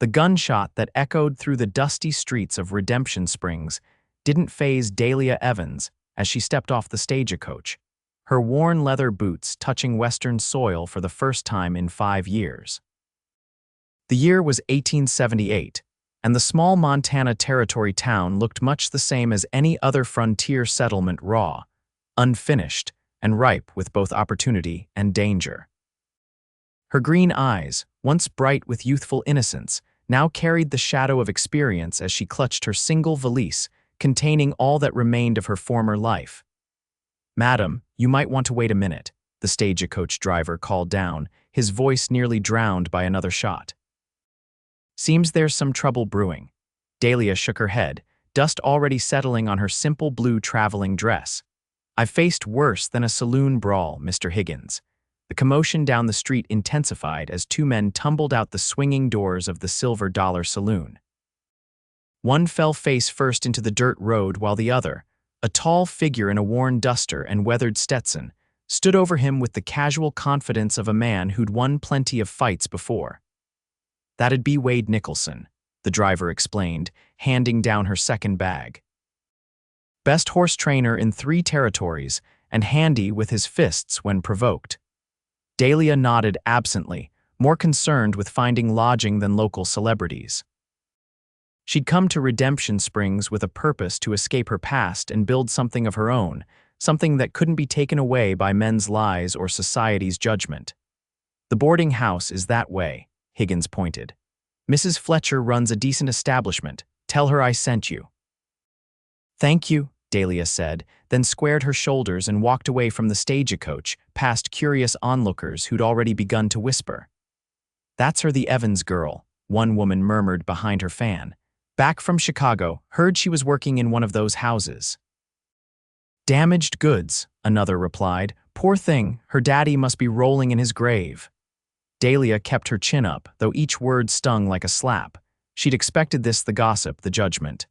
The gunshot that echoed through the dusty streets of Redemption Springs didn't faze Dahlia Evans as she stepped off the stagecoach, her worn leather boots touching Western soil for the first time in 5 years. The year was 1878, and the small Montana Territory town looked much the same as any other frontier settlement, raw, unfinished, and ripe with both opportunity and danger. Her green eyes, once bright with youthful innocence, now carried the shadow of experience as she clutched her single valise containing all that remained of her former life. "Madam, you might want to wait a minute," the stagecoach driver called down, his voice nearly drowned by another shot. "Seems there's some trouble brewing." Dahlia shook her head, dust already settling on her simple blue traveling dress. "I've faced worse than a saloon brawl, Mr. Higgins." The commotion down the street intensified as 2 men tumbled out the swinging doors of the Silver Dollar Saloon. One fell face first into the dirt road while the other, a tall figure in a worn duster and weathered Stetson, stood over him with the casual confidence of a man who'd won plenty of fights before. "That'd be Wade Nicholson," the driver explained, handing down her second bag. "Best horse trainer in 3 territories and handy with his fists when provoked." Dahlia nodded absently, more concerned with finding lodging than local celebrities. She'd come to Redemption Springs with a purpose to escape her past and build something of her own, something that couldn't be taken away by men's lies or society's judgment. "The boarding house is that way," Higgins pointed. "Mrs. Fletcher runs a decent establishment. Tell her I sent you." "Thank you," Dahlia said, then squared her shoulders and walked away from the stagecoach, past curious onlookers who'd already begun to whisper. "That's her, the Evans girl," one woman murmured behind her fan. "Back from Chicago, heard she was working in one of those houses." "Damaged goods," another replied. "Poor thing, her daddy must be rolling in his grave." Dahlia kept her chin up, though each word stung like a slap. She'd expected this, the gossip, the judgment.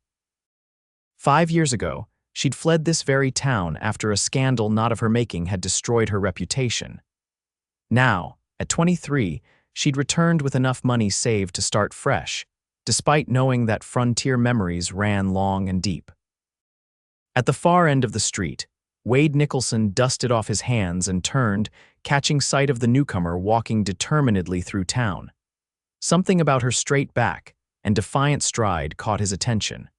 5 years ago, she'd fled this very town after a scandal not of her making had destroyed her reputation. Now, at 23, she'd returned with enough money saved to start fresh, despite knowing that frontier memories ran long and deep. At the far end of the street, Wade Nicholson dusted off his hands and turned, catching sight of the newcomer walking determinedly through town. Something about her straight back and defiant stride caught his attention.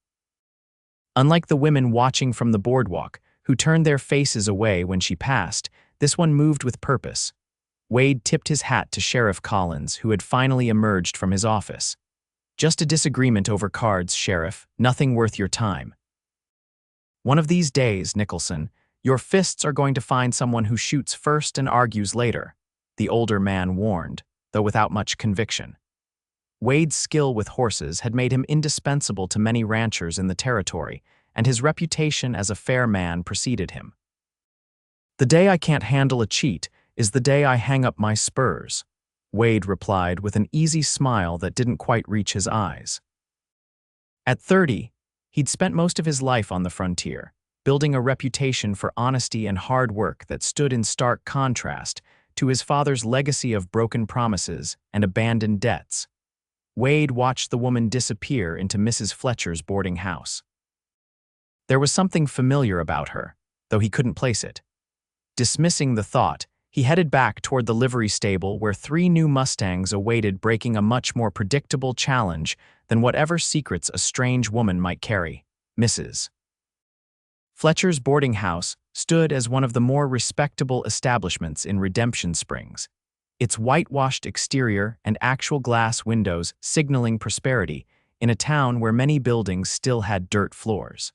Unlike the women watching from the boardwalk, who turned their faces away when she passed, this one moved with purpose. Wade tipped his hat to Sheriff Collins, who had finally emerged from his office. "Just a disagreement over cards, Sheriff. Nothing worth your time." "One of these days, Nicholson, your fists are going to find someone who shoots first and argues later," the older man warned, though without much conviction. Wade's skill with horses had made him indispensable to many ranchers in the territory, and his reputation as a fair man preceded him. "The day I can't handle a cheat is the day I hang up my spurs," Wade replied with an easy smile that didn't quite reach his eyes. At 30, he'd spent most of his life on the frontier, building a reputation for honesty and hard work that stood in stark contrast to his father's legacy of broken promises and abandoned debts. Wade watched the woman disappear into Mrs. Fletcher's boarding house. There was something familiar about her, though he couldn't place it. Dismissing the thought, he headed back toward the livery stable where 3 new Mustangs awaited, breaking a much more predictable challenge than whatever secrets a strange woman might carry. Mrs. Fletcher's boarding house stood as one of the more respectable establishments in Redemption Springs, its whitewashed exterior and actual glass windows signaling prosperity in a town where many buildings still had dirt floors.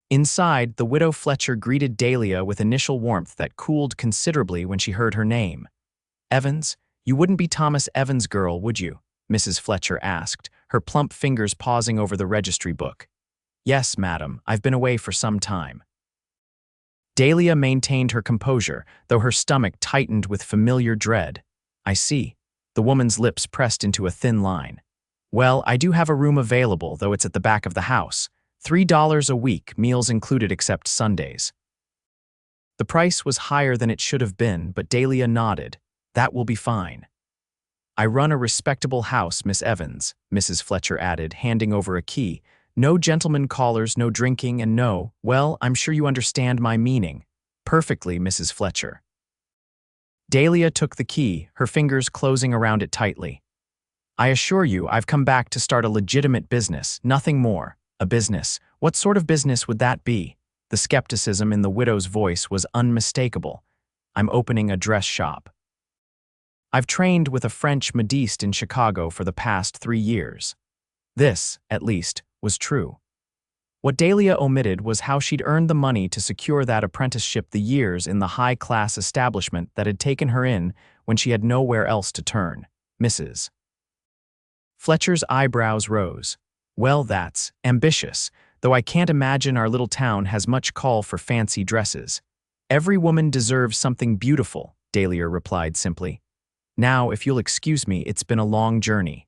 Inside, the widow Fletcher greeted Dahlia with initial warmth that cooled considerably when she heard her name. "Evans, you wouldn't be Thomas Evans' girl, would you?" Mrs. Fletcher asked, her plump fingers pausing over the registry book. "Yes, madam, I've been away for some time." Dahlia maintained her composure, though her stomach tightened with familiar dread. "I see." The woman's lips pressed into a thin line. "Well, I do have a room available, though it's at the back of the house. $3 a week, meals included except Sundays." The price was higher than it should have been, but Dahlia nodded. "That will be fine." I run a respectable house, Miss Evans, Mrs. Fletcher added, handing over a key. No gentlemen callers, no drinking, and no, well, I'm sure you understand my meaning. Perfectly, Mrs. Fletcher. Dahlia took the key, her fingers closing around it tightly. I assure you, I've come back to start a legitimate business, nothing more. A business. What sort of business would that be? The skepticism in the widow's voice was unmistakable. I'm opening a dress shop. I've trained with a French modiste in Chicago for the past 3 years. This, at least, was true. What Dahlia omitted was how she'd earned the money to secure that apprenticeship, the years in the high-class establishment that had taken her in when she had nowhere else to turn. Mrs. Fletcher's eyebrows rose. Well, that's ambitious, though I can't imagine our little town has much call for fancy dresses. Every woman deserves something beautiful, Dahlia replied simply. Now, if you'll excuse me, it's been a long journey.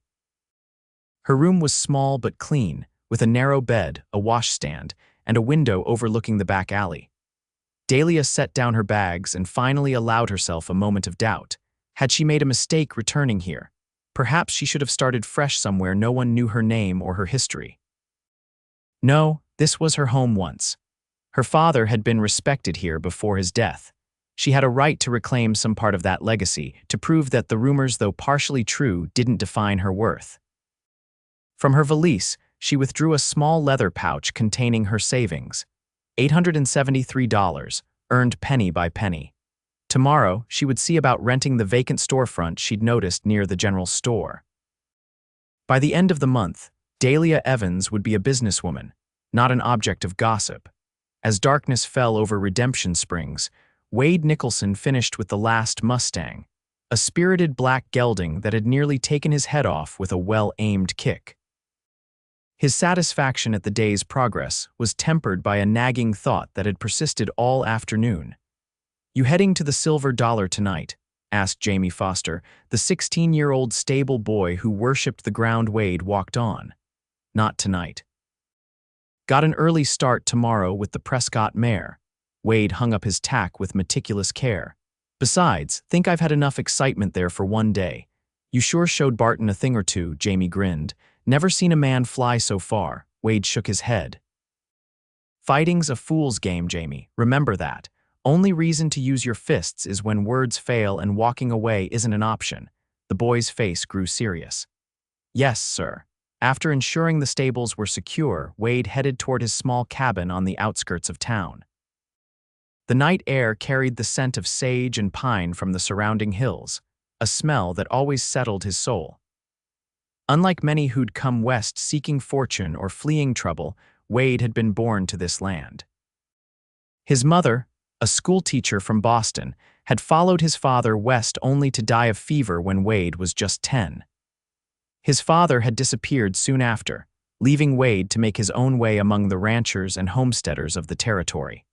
Her room was small but clean, with a narrow bed, a washstand, and a window overlooking the back alley. Dahlia set down her bags and finally allowed herself a moment of doubt. Had she made a mistake returning here? Perhaps she should have started fresh somewhere no one knew her name or her history. No, this was her home once. Her father had been respected here before his death. She had a right to reclaim some part of that legacy, to prove that the rumors, though partially true, didn't define her worth. From her valise, she withdrew a small leather pouch containing her savings. $873, earned penny by penny. Tomorrow, she would see about renting the vacant storefront she'd noticed near the general store. By the end of the month, Dahlia Evans would be a businesswoman, not an object of gossip. As darkness fell over Redemption Springs, Wade Nicholson finished with the last Mustang, a spirited black gelding that had nearly taken his head off with a well-aimed kick. His satisfaction at the day's progress was tempered by a nagging thought that had persisted all afternoon. You heading to the Silver Dollar tonight? Asked Jamie Foster, the 16-year-old stable boy who worshipped the ground Wade walked on. Not tonight. Got an early start tomorrow with the Prescott mare. Wade hung up his tack with meticulous care. Besides, think I've had enough excitement there for one day. You sure showed Barton a thing or two, Jamie grinned. Never seen a man fly so far. Wade shook his head. Fighting's a fool's game, Jamie. Remember that. Only reason to use your fists is when words fail and walking away isn't an option. The boy's face grew serious. Yes, sir. After ensuring the stables were secure, Wade headed toward his small cabin on the outskirts of town. The night air carried the scent of sage and pine from the surrounding hills, a smell that always settled his soul. Unlike many who'd come west seeking fortune or fleeing trouble, Wade had been born to this land. His mother, a schoolteacher from Boston, had followed his father west only to die of fever when Wade was just 10. His father had disappeared soon after, leaving Wade to make his own way among the ranchers and homesteaders of the territory.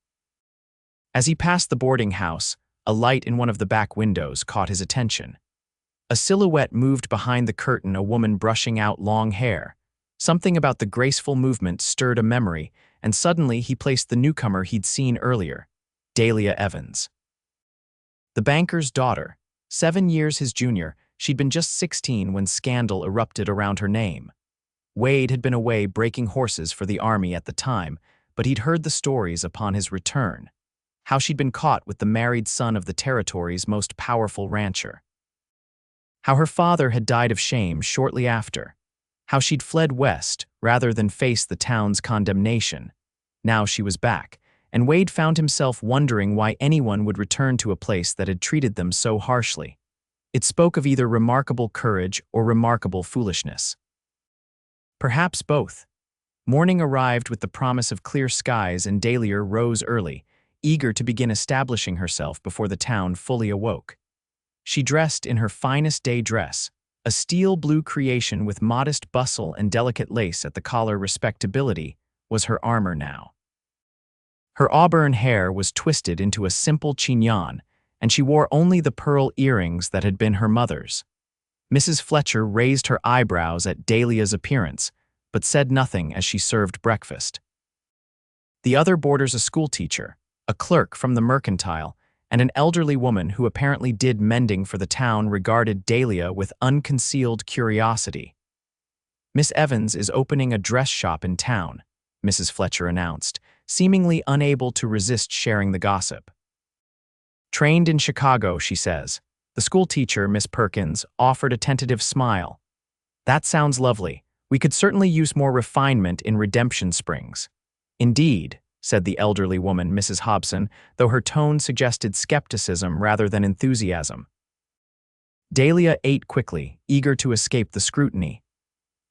As he passed the boarding house, a light in one of the back windows caught his attention. A silhouette moved behind the curtain, a woman brushing out long hair. Something about the graceful movement stirred a memory, and suddenly he placed the newcomer he'd seen earlier, Dahlia Evans. The banker's daughter, 7 years his junior, she'd been just 16 when scandal erupted around her name. Wade had been away breaking horses for the army at the time, but he'd heard the stories upon his return. How she'd been caught with the married son of the territory's most powerful rancher. How her father had died of shame shortly after. How she'd fled west rather than face the town's condemnation. Now she was back, and Wade found himself wondering why anyone would return to a place that had treated them so harshly. It spoke of either remarkable courage or remarkable foolishness. Perhaps both. Morning arrived with the promise of clear skies, and Dahlia rose early, eager to begin establishing herself before the town fully awoke. She dressed in her finest day dress, a steel blue creation with modest bustle and delicate lace at the collar. Respectability was her armor now. Her auburn hair was twisted into a simple chignon, and she wore only the pearl earrings that had been her mother's. Mrs. Fletcher raised her eyebrows at Dahlia's appearance, but said nothing as she served breakfast. The other boarders, a schoolteacher, a clerk from the mercantile, and an elderly woman who apparently did mending for the town regarded Dahlia with unconcealed curiosity. "Miss Evans is opening a dress shop in town," Mrs. Fletcher announced, seemingly unable to resist sharing the gossip. "Trained in Chicago," she says. The school teacher, Miss Perkins, offered a tentative smile. "That sounds lovely. We could certainly use more refinement in Redemption Springs." "Indeed," said the elderly woman, Mrs. Hobson, though her tone suggested skepticism rather than enthusiasm. Dahlia ate quickly, eager to escape the scrutiny.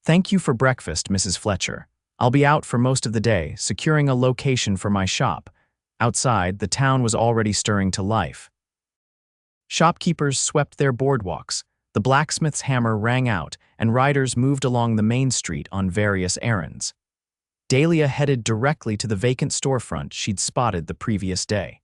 "Thank you for breakfast, Mrs. Fletcher. I'll be out for most of the day, securing a location for my shop." Outside, the town was already stirring to life. Shopkeepers swept their boardwalks, the blacksmith's hammer rang out, and riders moved along the main street on various errands. Dahlia headed directly to the vacant storefront she'd spotted the previous day.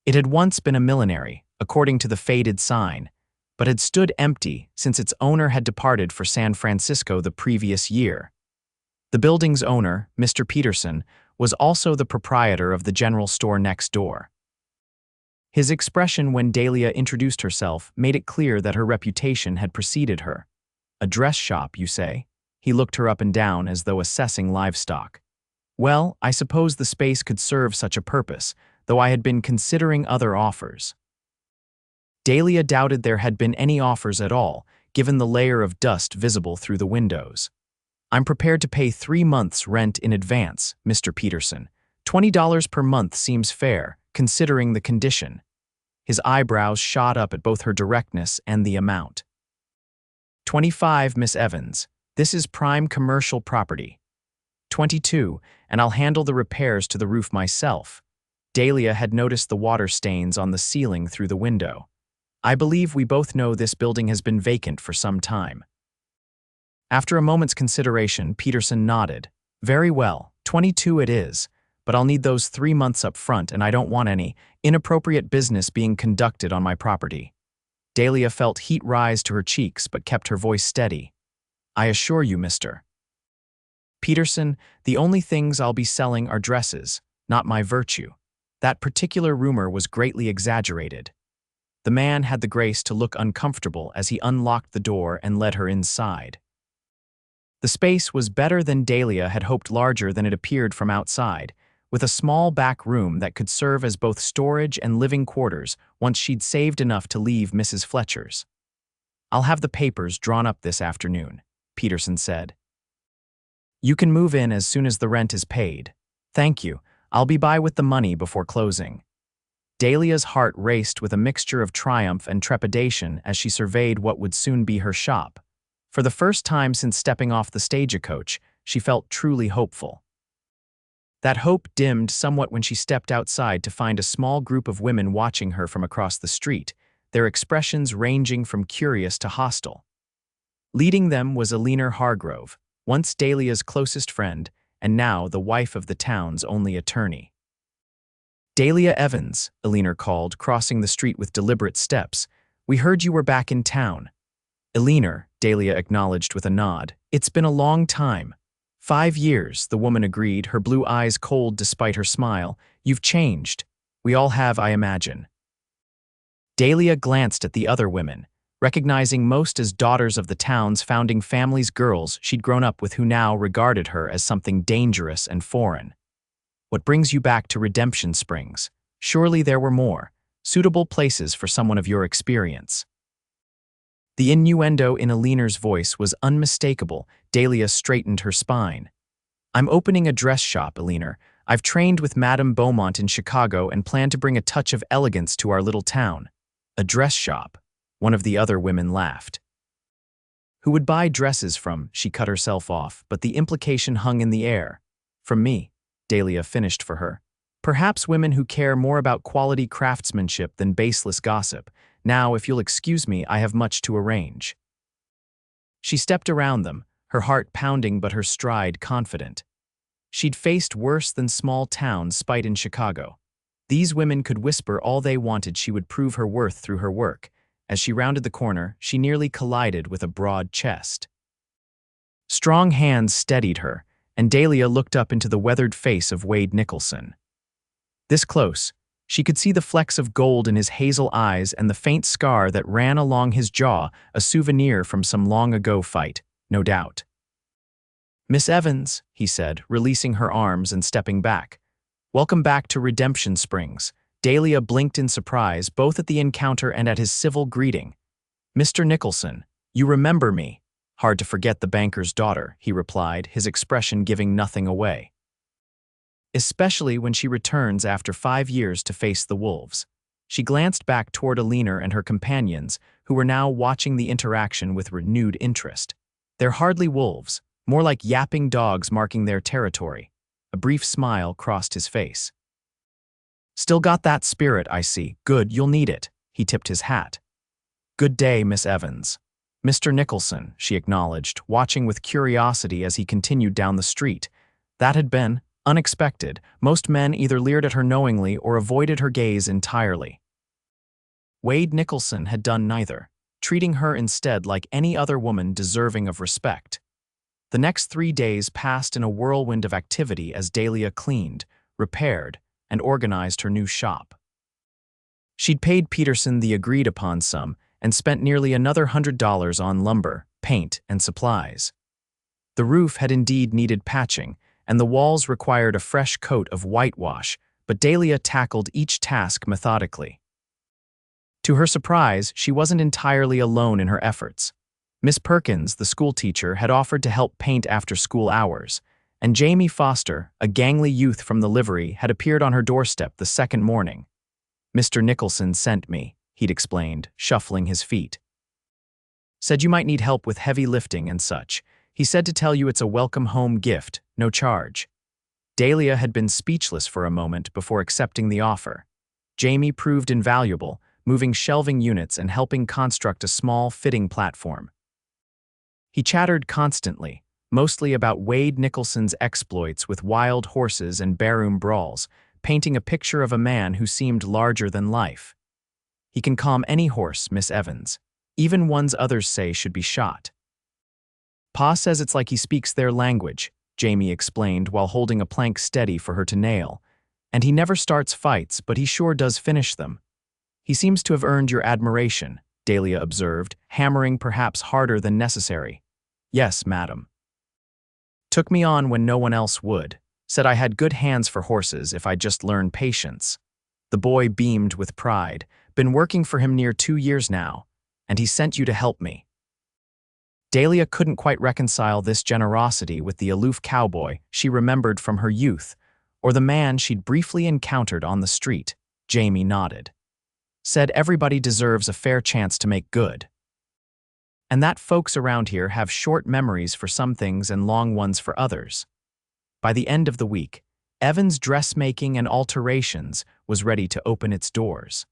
It had once been a millinery, according to the faded sign, but had stood empty since its owner had departed for San Francisco the previous year. The building's owner, Mr. Peterson, was also the proprietor of the general store next door. His expression when Dahlia introduced herself made it clear that her reputation had preceded her. "A dress shop, you say?" He looked her up and down as though assessing livestock. "Well, I suppose the space could serve such a purpose, though I had been considering other offers." Dahlia doubted there had been any offers at all, given the layer of dust visible through the windows. "I'm prepared to pay 3 months' rent in advance, Mr. Peterson. $20 per month seems fair, considering the condition." His eyebrows shot up at both her directness and the amount. "25, Miss Evans. This is prime commercial property." "22, and I'll handle the repairs to the roof myself." Dahlia had noticed the water stains on the ceiling through the window. "I believe we both know this building has been vacant for some time." After a moment's consideration, Peterson nodded. "Very well, 22 it is, but I'll need those 3 months up front, and I don't want any inappropriate business being conducted on my property." Dahlia felt heat rise to her cheeks but kept her voice steady. "I assure you, Mr. Peterson, the only things I'll be selling are dresses, not my virtue." That particular rumor was greatly exaggerated. The man had the grace to look uncomfortable as he unlocked the door and led her inside. The space was better than Dahlia had hoped, larger than it appeared from outside, with a small back room that could serve as both storage and living quarters once she'd saved enough to leave Mrs. Fletcher's. "I'll have the papers drawn up this afternoon," Peterson said. "You can move in as soon as the rent is paid." "Thank you. I'll be by with the money before closing." Dahlia's heart raced with a mixture of triumph and trepidation as she surveyed what would soon be her shop. For the first time since stepping off the stagecoach, she felt truly hopeful. That hope dimmed somewhat when she stepped outside to find a small group of women watching her from across the street, their expressions ranging from curious to hostile. Leading them was Eleanor Hargrove, once Dahlia's closest friend, and now the wife of the town's only attorney. "Dahlia Evans," Eleanor called, crossing the street with deliberate steps. "We heard you were back in town." "Eleanor," Dahlia acknowledged with a nod. "It's been a long time." 5 years, the woman agreed, her blue eyes cold despite her smile. "You've changed. We all have, I imagine." Dahlia glanced at the other women, recognizing most as daughters of the town's founding family's girls she'd grown up with, who now regarded her as something dangerous and foreign. "What brings you back to Redemption Springs? Surely there were more suitable places for someone of your experience." The innuendo in Eleanor's voice was unmistakable. Dahlia straightened her spine. "I'm opening a dress shop, Eleanor. I've trained with Madame Beaumont in Chicago and plan to bring a touch of elegance to our little town." "A dress shop?" One of the other women laughed. "Who would buy dresses from?" She cut herself off, but the implication hung in the air. "From me," Dahlia finished for her. "Perhaps women who care more about quality craftsmanship than baseless gossip. Now, if you'll excuse me, I have much to arrange." She stepped around them, her heart pounding but her stride confident. She'd faced worse than small-town spite in Chicago. These women could whisper all they wanted. She would prove her worth through her work. As she rounded the corner, she nearly collided with a broad chest. Strong hands steadied her, and Dahlia looked up into the weathered face of Wade Nicholson. This close, She could see the flecks of gold in his hazel eyes and the faint scar that ran along his jaw, a souvenir from some long-ago fight, no doubt. "Miss Evans," he said, releasing her arms and stepping back. "Welcome back to Redemption Springs." Dahlia blinked in surprise, both at the encounter and at his civil greeting. "Mr. Nicholson, you remember me." "Hard to forget the banker's daughter," he replied, his expression giving nothing away. "Especially when she returns after 5 years to face the wolves." She glanced back toward Alina and her companions, who were now watching the interaction with renewed interest. "They're hardly wolves, more like yapping dogs marking their territory." A brief smile crossed his face. "Still got that spirit, I see. Good, you'll need it." He tipped his hat. "Good day, Miss Evans." "Mr. Nicholson," she acknowledged, watching with curiosity as he continued down the street. That had been unexpected. Most men either leered at her knowingly or avoided her gaze entirely. Wade Nicholson had done neither, treating her instead like any other woman deserving of respect. The next 3 days passed in a whirlwind of activity as Dahlia cleaned, repaired, and organized her new shop. She'd paid Peterson the agreed-upon sum and spent nearly another $100 on lumber, paint, and supplies. The roof had indeed needed patching, and the walls required a fresh coat of whitewash, but Dahlia tackled each task methodically. To her surprise, she wasn't entirely alone in her efforts. Miss Perkins, the schoolteacher, had offered to help paint after school hours, and Jamie Foster, a gangly youth from the livery, had appeared on her doorstep the second morning. "Mr. Nicholson sent me," he'd explained, shuffling his feet. "Said you might need help with heavy lifting and such. He said to tell you it's a welcome home gift, no charge." Dahlia had been speechless for a moment before accepting the offer. Jamie proved invaluable, moving shelving units and helping construct a small fitting platform. He chattered constantly, mostly about Wade Nicholson's exploits with wild horses and barroom brawls, painting a picture of a man who seemed larger than life. "He can calm any horse, Miss Evans, even ones others say should be shot." "Pa says it's like he speaks their language," Jamie explained while holding a plank steady for her to nail. "And he never starts fights, but he sure does finish them." "He seems to have earned your admiration," Dahlia observed, hammering perhaps harder than necessary. "Yes, madam. Took me on when no one else would. Said I had good hands for horses if I'd just learn patience." The boy beamed with pride. "Been working for him near 2 years now, and he sent you to help me." Dahlia couldn't quite reconcile this generosity with the aloof cowboy she remembered from her youth, or the man she'd briefly encountered on the street. Jamie nodded. "Said everybody deserves a fair chance to make good. And that folks around here have short memories for some things and long ones for others." By the end of the week, Evans' Dressmaking and Alterations was ready to open its doors.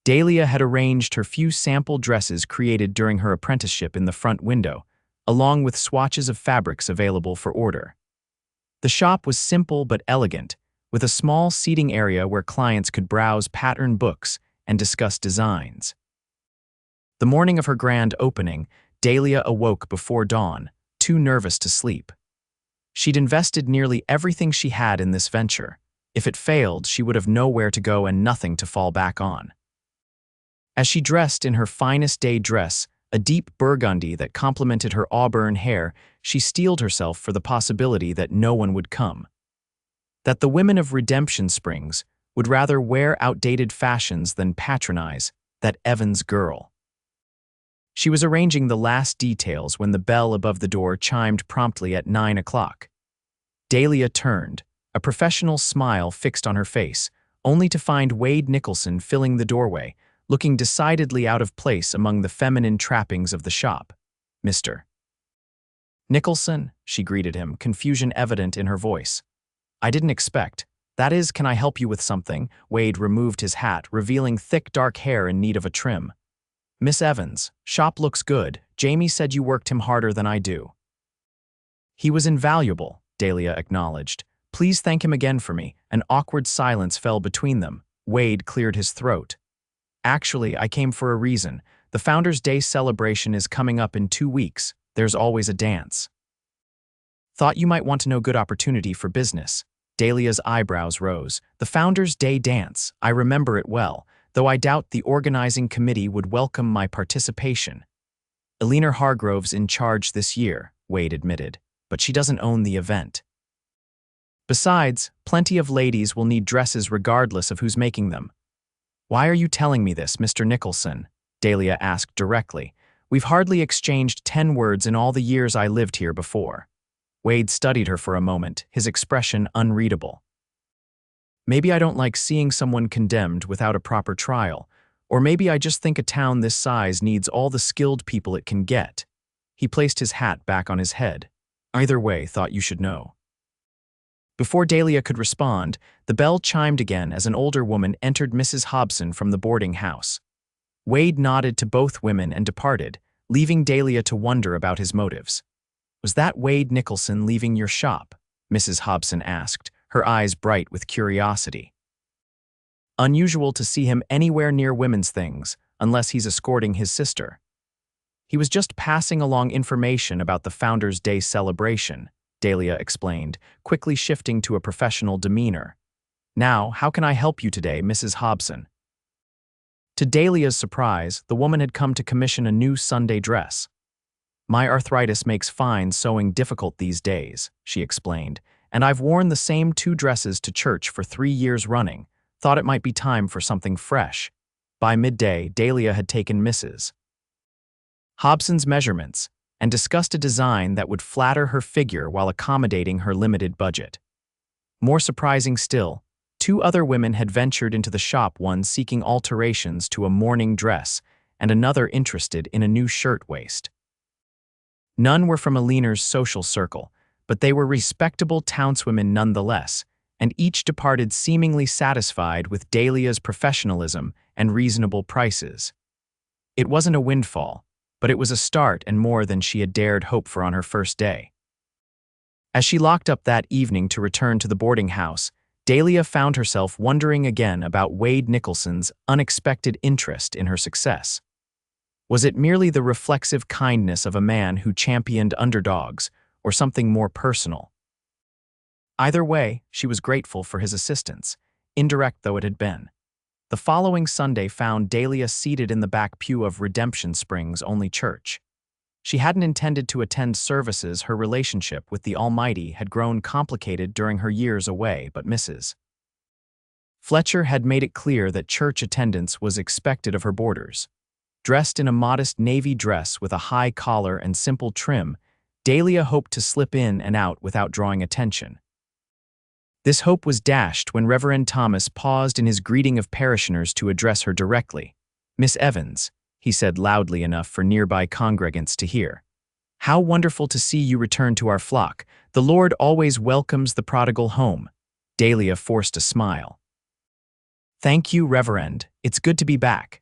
Dahlia had arranged her few sample dresses created during her apprenticeship in the front window, along with swatches of fabrics available for order. The shop was simple but elegant, with a small seating area where clients could browse pattern books and discuss designs. The morning of her grand opening, Dahlia awoke before dawn, too nervous to sleep. She'd invested nearly everything she had in this venture. If it failed, she would have nowhere to go and nothing to fall back on. As she dressed in her finest day dress, a deep burgundy that complemented her auburn hair, she steeled herself for the possibility that no one would come. That the women of Redemption Springs would rather wear outdated fashions than patronize that Evans girl. She was arranging the last details when the bell above the door chimed promptly at 9 o'clock. Dahlia turned, a professional smile fixed on her face, only to find Wade Nicholson filling the doorway, looking decidedly out of place among the feminine trappings of the shop. "Mr. Nicholson," she greeted him, confusion evident in her voice. "I didn't expect. That is, can I help you with something?" Wade removed his hat, revealing thick dark hair in need of a trim. "Miss Evans, shop looks good. Jamie said you worked him harder than I do." "He was invaluable," Dahlia acknowledged. "Please thank him again for me." An awkward silence fell between them. Wade cleared his throat. "Actually, I came for a reason. The Founders' Day celebration is coming up in 2 weeks. There's always a dance. Thought you might want to know good opportunity for business." Dahlia's eyebrows rose. The Founders' Day dance, I remember it well, though I doubt the organizing committee would welcome my participation. Eleanor Hargrove's in charge this year, Wade admitted, but she doesn't own the event. Besides, plenty of ladies will need dresses regardless of who's making them. Why are you telling me this, Mr. Nicholson? Dahlia asked directly. We've hardly exchanged 10 words in all the years I lived here before. Wade studied her for a moment, his expression unreadable. Maybe I don't like seeing someone condemned without a proper trial, or maybe I just think a town this size needs all the skilled people it can get. He placed his hat back on his head. Either way, thought you should know. Before Dahlia could respond, the bell chimed again as an older woman entered Mrs. Hobson from the boarding house. Wade nodded to both women and departed, leaving Dahlia to wonder about his motives. Was that Wade Nicholson leaving your shop? Mrs. Hobson asked, her eyes bright with curiosity. Unusual to see him anywhere near women's things, unless he's escorting his sister. He was just passing along information about the Founders' Day celebration, Dahlia explained, quickly shifting to a professional demeanor. Now, how can I help you today, Mrs. Hobson? To Dahlia's surprise, the woman had come to commission a new Sunday dress. My arthritis makes fine sewing difficult these days, she explained, and I've worn the same 2 dresses to church for 3 years running. Thought it might be time for something fresh. By midday, Dahlia had taken Mrs. Hobson's measurements and discussed a design that would flatter her figure while accommodating her limited budget. More surprising still, 2 other women had ventured into the shop, one seeking alterations to a morning dress and another interested in a new shirtwaist. None were from Eleanor's social circle, but they were respectable townswomen nonetheless, and each departed seemingly satisfied with Dahlia's professionalism and reasonable prices. It wasn't a windfall, but it was a start and more than she had dared hope for on her first day. As she locked up that evening to return to the boarding house, Dahlia found herself wondering again about Wade Nicholson's unexpected interest in her success. Was it merely the reflexive kindness of a man who championed underdogs, or something more personal? Either way, she was grateful for his assistance, indirect though it had been. The following Sunday found Dahlia seated in the back pew of Redemption Springs' only church. She hadn't intended to attend services. Her relationship with the Almighty had grown complicated during her years away, but Mrs. Fletcher had made it clear that church attendance was expected of her boarders. Dressed in a modest navy dress with a high collar and simple trim, Dahlia hoped to slip in and out without drawing attention. This hope was dashed when Reverend Thomas paused in his greeting of parishioners to address her directly. "Miss Evans," he said loudly enough for nearby congregants to hear. "How wonderful to see you return to our flock. The Lord always welcomes the prodigal home." Dahlia forced a smile. "Thank you, Reverend. It's good to be back."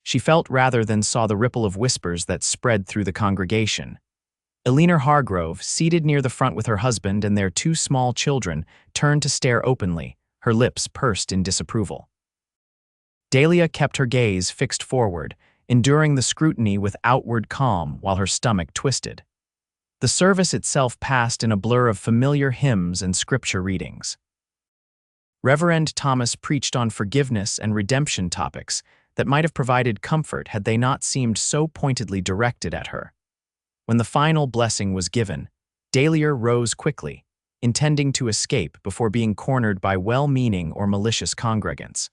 She felt rather than saw the ripple of whispers that spread through the congregation. Eleanor Hargrove, seated near the front with her husband and their 2 small children, turned to stare openly, her lips pursed in disapproval. Dahlia kept her gaze fixed forward, enduring the scrutiny with outward calm while her stomach twisted. The service itself passed in a blur of familiar hymns and scripture readings. Reverend Thomas preached on forgiveness and redemption topics that might have provided comfort had they not seemed so pointedly directed at her. When the final blessing was given, Dahlia rose quickly, intending to escape before being cornered by well-meaning or malicious congregants.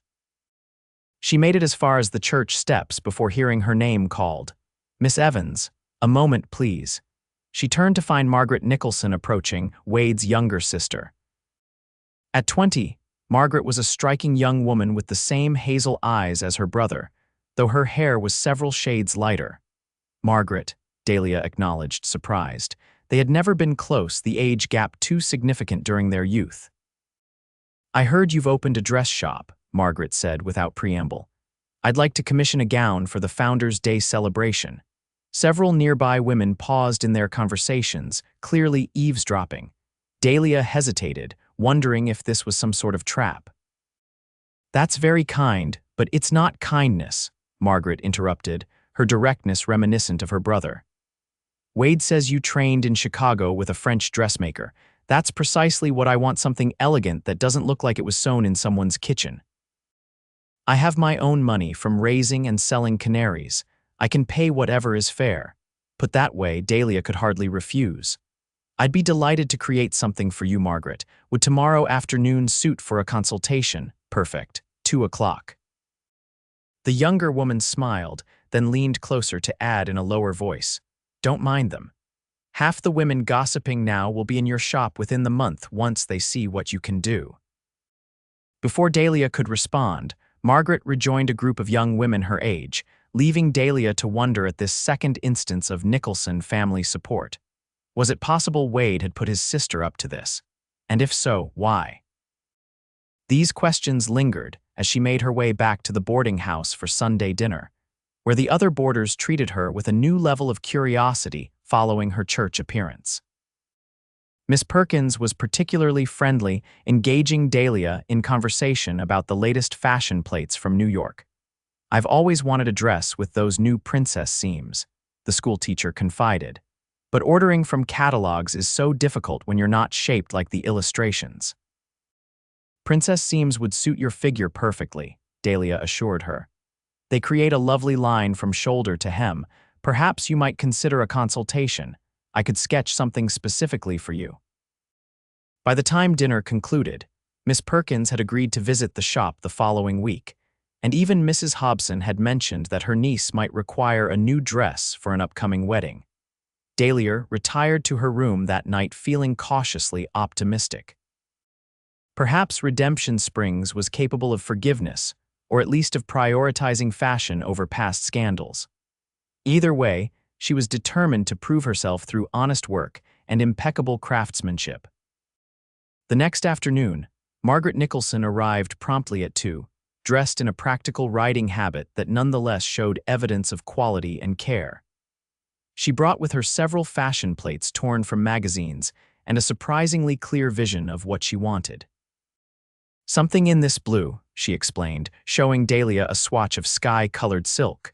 She made it as far as the church steps before hearing her name called. "Miss Evans, a moment, please." She turned to find Margaret Nicholson approaching, Wade's younger sister. At 20, Margaret was a striking young woman with the same hazel eyes as her brother, though her hair was several shades lighter. "Margaret," Dahlia acknowledged, surprised. They had never been close, the age gap too significant during their youth. "I heard you've opened a dress shop," Margaret said without preamble. "I'd like to commission a gown for the Founders' Day celebration." Several nearby women paused in their conversations, clearly eavesdropping. Dahlia hesitated, wondering if this was some sort of trap. "That's very kind, but it's not kindness," Margaret interrupted, her directness reminiscent of her brother. "Wade says you trained in Chicago with a French dressmaker. That's precisely what I want, something elegant that doesn't look like it was sewn in someone's kitchen. I have my own money from raising and selling canaries. I can pay whatever is fair. Put that way, Dahlia could hardly refuse. I'd be delighted to create something for you, Margaret. Would tomorrow afternoon suit for a consultation? Perfect. 2 o'clock. The younger woman smiled, then leaned closer to add in a lower voice, "Don't mind them. Half the women gossiping now will be in your shop within the month once they see what you can do." Before Dahlia could respond, Margaret rejoined a group of young women her age, leaving Dahlia to wonder at this second instance of Nicholson family support. Was it possible Wade had put his sister up to this? And if so, why? These questions lingered as she made her way back to the boarding house for Sunday dinner, where the other boarders treated her with a new level of curiosity following her church appearance. Miss Perkins was particularly friendly, engaging Dahlia in conversation about the latest fashion plates from New York. "I've always wanted a dress with those new princess seams," the schoolteacher confided. "But ordering from catalogs is so difficult when you're not shaped like the illustrations." "Princess seams would suit your figure perfectly," Dahlia assured her. "They create a lovely line from shoulder to hem. Perhaps you might consider a consultation. I could sketch something specifically for you." By the time dinner concluded, Miss Perkins had agreed to visit the shop the following week, and even Mrs. Hobson had mentioned that her niece might require a new dress for an upcoming wedding. Dahlia retired to her room that night feeling cautiously optimistic. Perhaps Redemption Springs was capable of forgiveness, or at least of prioritizing fashion over past scandals. Either way, she was determined to prove herself through honest work and impeccable craftsmanship. The next afternoon, Margaret Nicholson arrived promptly at 2, dressed in a practical riding habit that nonetheless showed evidence of quality and care. She brought with her several fashion plates torn from magazines and a surprisingly clear vision of what she wanted. "Something in this blue," she explained, showing Dahlia a swatch of sky-colored silk,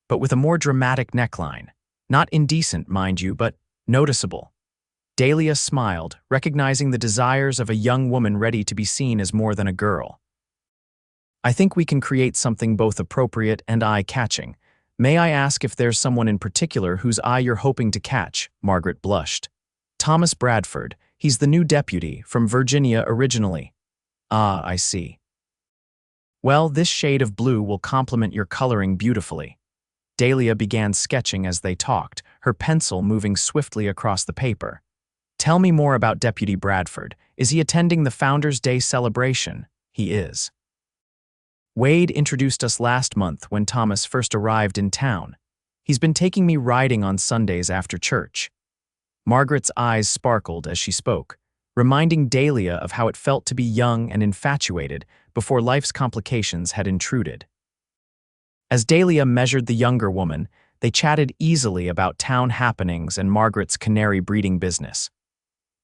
but with a more dramatic neckline. Not indecent, mind you, but noticeable. Dahlia smiled, recognizing the desires of a young woman ready to be seen as more than a girl. "I think we can create something both appropriate and eye-catching. May I ask if there's someone in particular whose eye you're hoping to catch?" Margaret blushed. "Thomas Bradford. He's the new deputy, from Virginia originally." "Ah, I see. Well, this shade of blue will complement your coloring beautifully." Dahlia began sketching as they talked, her pencil moving swiftly across the paper. "Tell me more about Deputy Bradford. Is he attending the Founders' Day celebration?" "He is. Wade introduced us last month when Thomas first arrived in town. He's been taking me riding on Sundays after church." Margaret's eyes sparkled as she spoke, reminding Dahlia of how it felt to be young and infatuated before life's complications had intruded. As Dahlia measured the younger woman, they chatted easily about town happenings and Margaret's canary breeding business.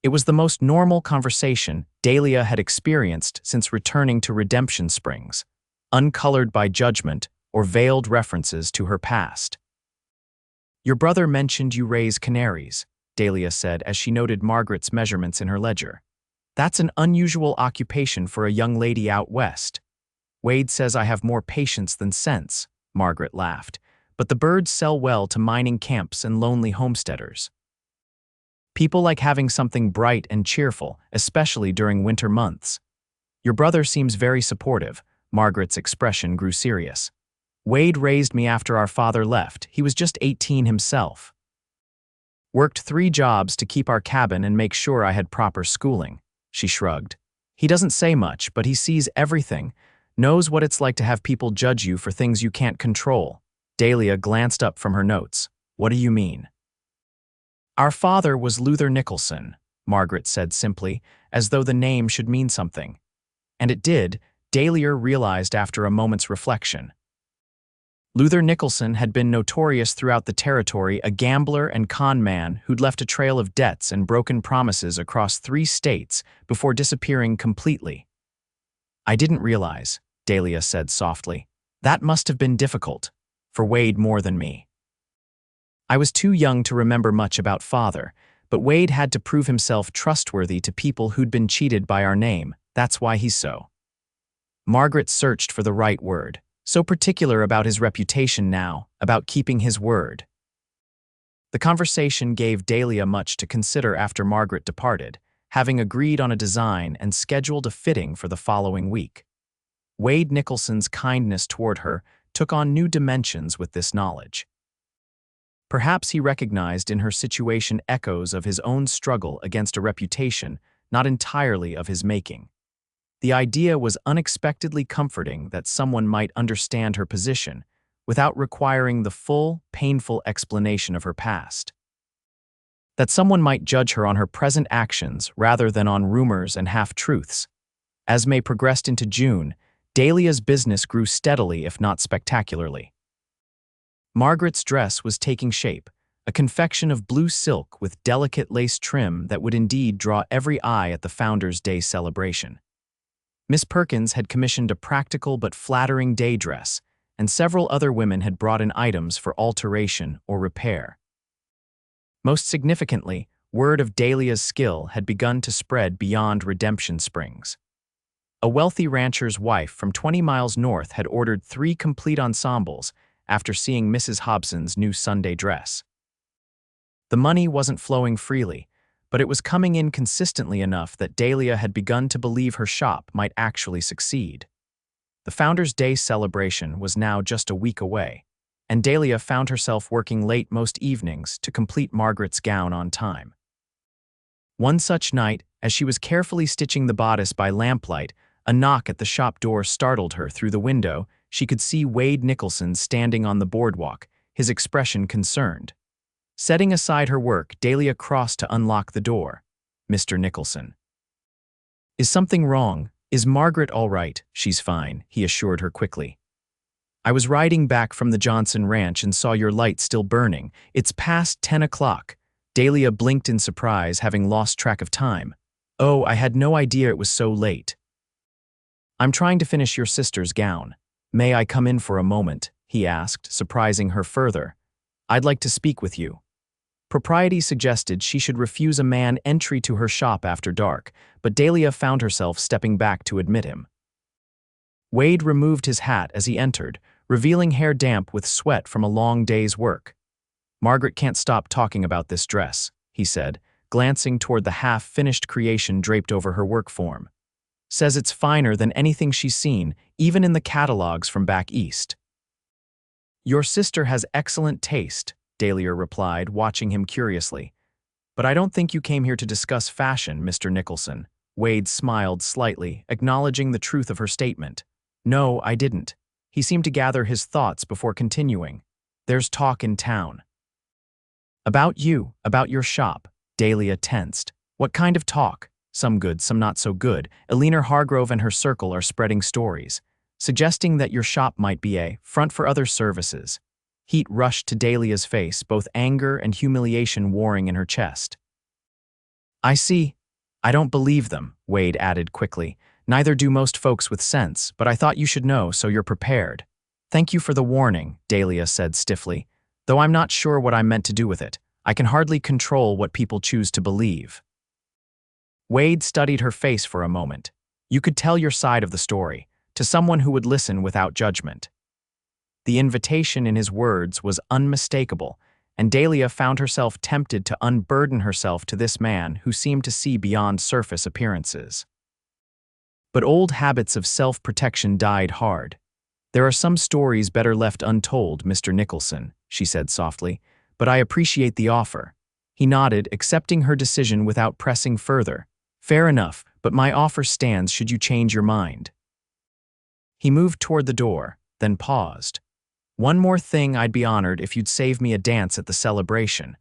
It was the most normal conversation Dahlia had experienced since returning to Redemption Springs, uncolored by judgment or veiled references to her past. "Your brother mentioned you raise canaries," Dahlia said as she noted Margaret's measurements in her ledger. "That's an unusual occupation for a young lady out west." "Wade says I have more patience than sense," Margaret laughed, "but the birds sell well to mining camps and lonely homesteaders. People like having something bright and cheerful, especially during winter months." "Your brother seems very supportive." Margaret's expression grew serious. "Wade raised me after our father left. He was just 18 himself. Worked 3 jobs to keep our cabin and make sure I had proper schooling." She shrugged. "He doesn't say much, but he sees everything, knows what it's like to have people judge you for things you can't control." Dahlia glanced up from her notes. "What do you mean?" "Our father was Luther Nicholson," Margaret said simply, as though the name should mean something. And it did, Dahlia realized after a moment's reflection. Luther Nicholson had been notorious throughout the territory, a gambler and con man who'd left a trail of debts and broken promises across 3 states before disappearing completely. "I didn't realize," Dahlia said softly. "That must have been difficult. For Wade more than me. I was too young to remember much about father, but Wade had to prove himself trustworthy to people who'd been cheated by our name. That's why he's so. Margaret searched for the right word, so particular about his reputation now, about keeping his word. The conversation gave Dahlia much to consider after Margaret departed, having agreed on a design and scheduled a fitting for the following week. Wade Nicholson's kindness toward her took on new dimensions with this knowledge. Perhaps he recognized in her situation echoes of his own struggle against a reputation not entirely of his making. The idea was unexpectedly comforting that someone might understand her position without requiring the full, painful explanation of her past. That someone might judge her on her present actions rather than on rumors and half-truths. As May progressed into June, Dahlia's business grew steadily if not spectacularly. Margaret's dress was taking shape, a confection of blue silk with delicate lace trim that would indeed draw every eye at the Founders' Day celebration. Miss Perkins had commissioned a practical but flattering day dress, and several other women had brought in items for alteration or repair. Most significantly, word of Dahlia's skill had begun to spread beyond Redemption Springs. A wealthy rancher's wife from 20 miles north had ordered 3 complete ensembles after seeing Mrs. Hobson's new Sunday dress. The money wasn't flowing freely, but it was coming in consistently enough that Dahlia had begun to believe her shop might actually succeed. The Founders' Day celebration was now just a week away, and Dahlia found herself working late most evenings to complete Margaret's gown on time. One such night, as she was carefully stitching the bodice by lamplight, a knock at the shop door startled her. Through the window, she could see Wade Nicholson standing on the boardwalk, his expression concerned. Setting aside her work, Dahlia crossed to unlock the door. "Mr. Nicholson." "Is something wrong? Is Margaret all right?" "She's fine," he assured her quickly. "I was riding back from the Johnson Ranch and saw your light still burning. It's past 10 o'clock. Dahlia blinked in surprise, having lost track of time. "Oh, I had no idea it was so late." "I'm trying to finish your sister's gown. May I come in for a moment?" he asked, surprising her further. "I'd like to speak with you." Propriety suggested she should refuse a man entry to her shop after dark, but Dahlia found herself stepping back to admit him. Wade removed his hat as he entered, revealing hair damp with sweat from a long day's work. "Margaret can't stop talking about this dress," he said, glancing toward the half-finished creation draped over her work form. "Says it's finer than anything she's seen, even in the catalogs from back east." "Your sister has excellent taste," Dahlia replied, watching him curiously. "But I don't think you came here to discuss fashion, Mr. Nicholson." Wade smiled slightly, acknowledging the truth of her statement. "No, I didn't." He seemed to gather his thoughts before continuing. "There's talk in town." "About you, about your shop." Dahlia tensed. "What kind of talk?" "Some good, some not so good. Eleanor Hargrove and her circle are spreading stories, suggesting that your shop might be a front for other services." Heat rushed to Dahlia's face, both anger and humiliation warring in her chest. "I see. I don't believe them," Wade added quickly. "Neither do most folks with sense, but I thought you should know so you're prepared." "Thank you for the warning," Dahlia said stiffly. "Though I'm not sure what I'm meant to do with it. I can hardly control what people choose to believe." Wade studied her face for a moment. You could tell your side of the story, to someone who would listen without judgment. The invitation in his words was unmistakable, and Dahlia found herself tempted to unburden herself to this man who seemed to see beyond surface appearances. But old habits of self-protection died hard. "There are some stories better left untold, Mr. Nicholson," she said softly, "but I appreciate the offer." He nodded, accepting her decision without pressing further. "Fair enough, but my offer stands should you change your mind." He moved toward the door, then paused. "One more thing, I'd be honored if you'd save me a dance at the celebration.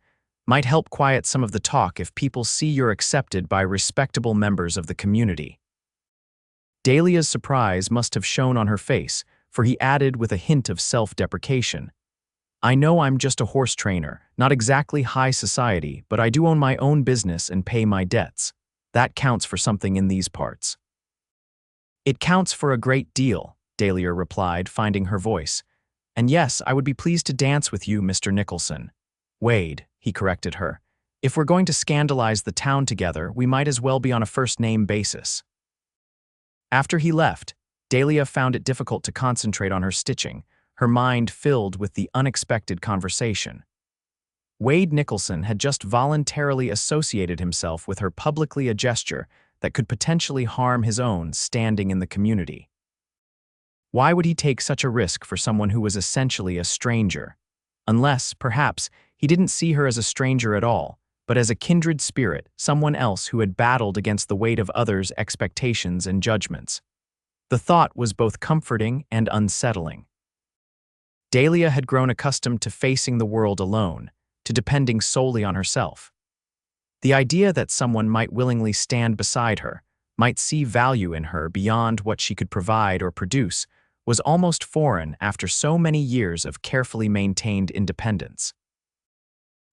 Might help quiet some of the talk if people see you're accepted by respectable members of the community." Dahlia's surprise must have shown on her face, for he added with a hint of self-deprecation. "I know I'm just a horse trainer, not exactly high society, but I do own my own business and pay my debts. That counts for something in these parts." "It counts for a great deal," Dahlia replied, finding her voice. "And yes, I would be pleased to dance with you, Mr. Nicholson." "Wade," he corrected her. If we're going to scandalize the town together, we might as well be on a first-name basis. After he left, Dahlia found it difficult to concentrate on her stitching, her mind filled with the unexpected conversation. Wade Nicholson had just voluntarily associated himself with her publicly, a gesture that could potentially harm his own standing in the community. Why would he take such a risk for someone who was essentially a stranger? Unless, perhaps, he didn't see her as a stranger at all, but as a kindred spirit, someone else who had battled against the weight of others' expectations and judgments. The thought was both comforting and unsettling. Dahlia had grown accustomed to facing the world alone, to depending solely on herself. The idea that someone might willingly stand beside her, might see value in her beyond what she could provide or produce, was almost foreign after so many years of carefully maintained independence.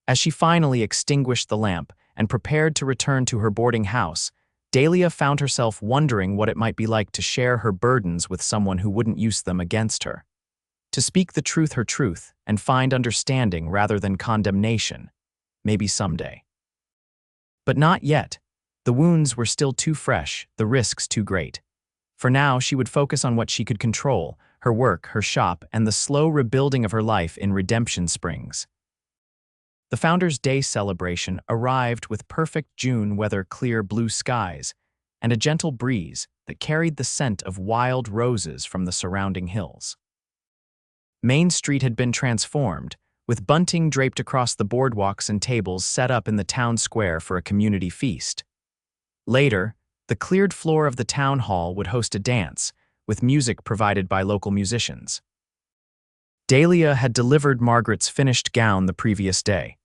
As she finally extinguished the lamp and prepared to return to her boarding house, Dahlia found herself wondering what it might be like to share her burdens with someone who wouldn't use them against her. To speak the truth, her truth, and find understanding rather than condemnation. Maybe someday. But not yet. The wounds were still too fresh, the risks too great. For now, she would focus on what she could control, her work, her shop, and the slow rebuilding of her life in Redemption Springs. The Founders' Day celebration arrived with perfect June weather, clear blue skies, and a gentle breeze that carried the scent of wild roses from the surrounding hills. Main Street had been transformed, with bunting draped across the boardwalks and tables set up in the town square for a community feast. Later, the cleared floor of the town hall would host a dance, with music provided by local musicians. Dahlia had delivered Margaret's finished gown the previous day,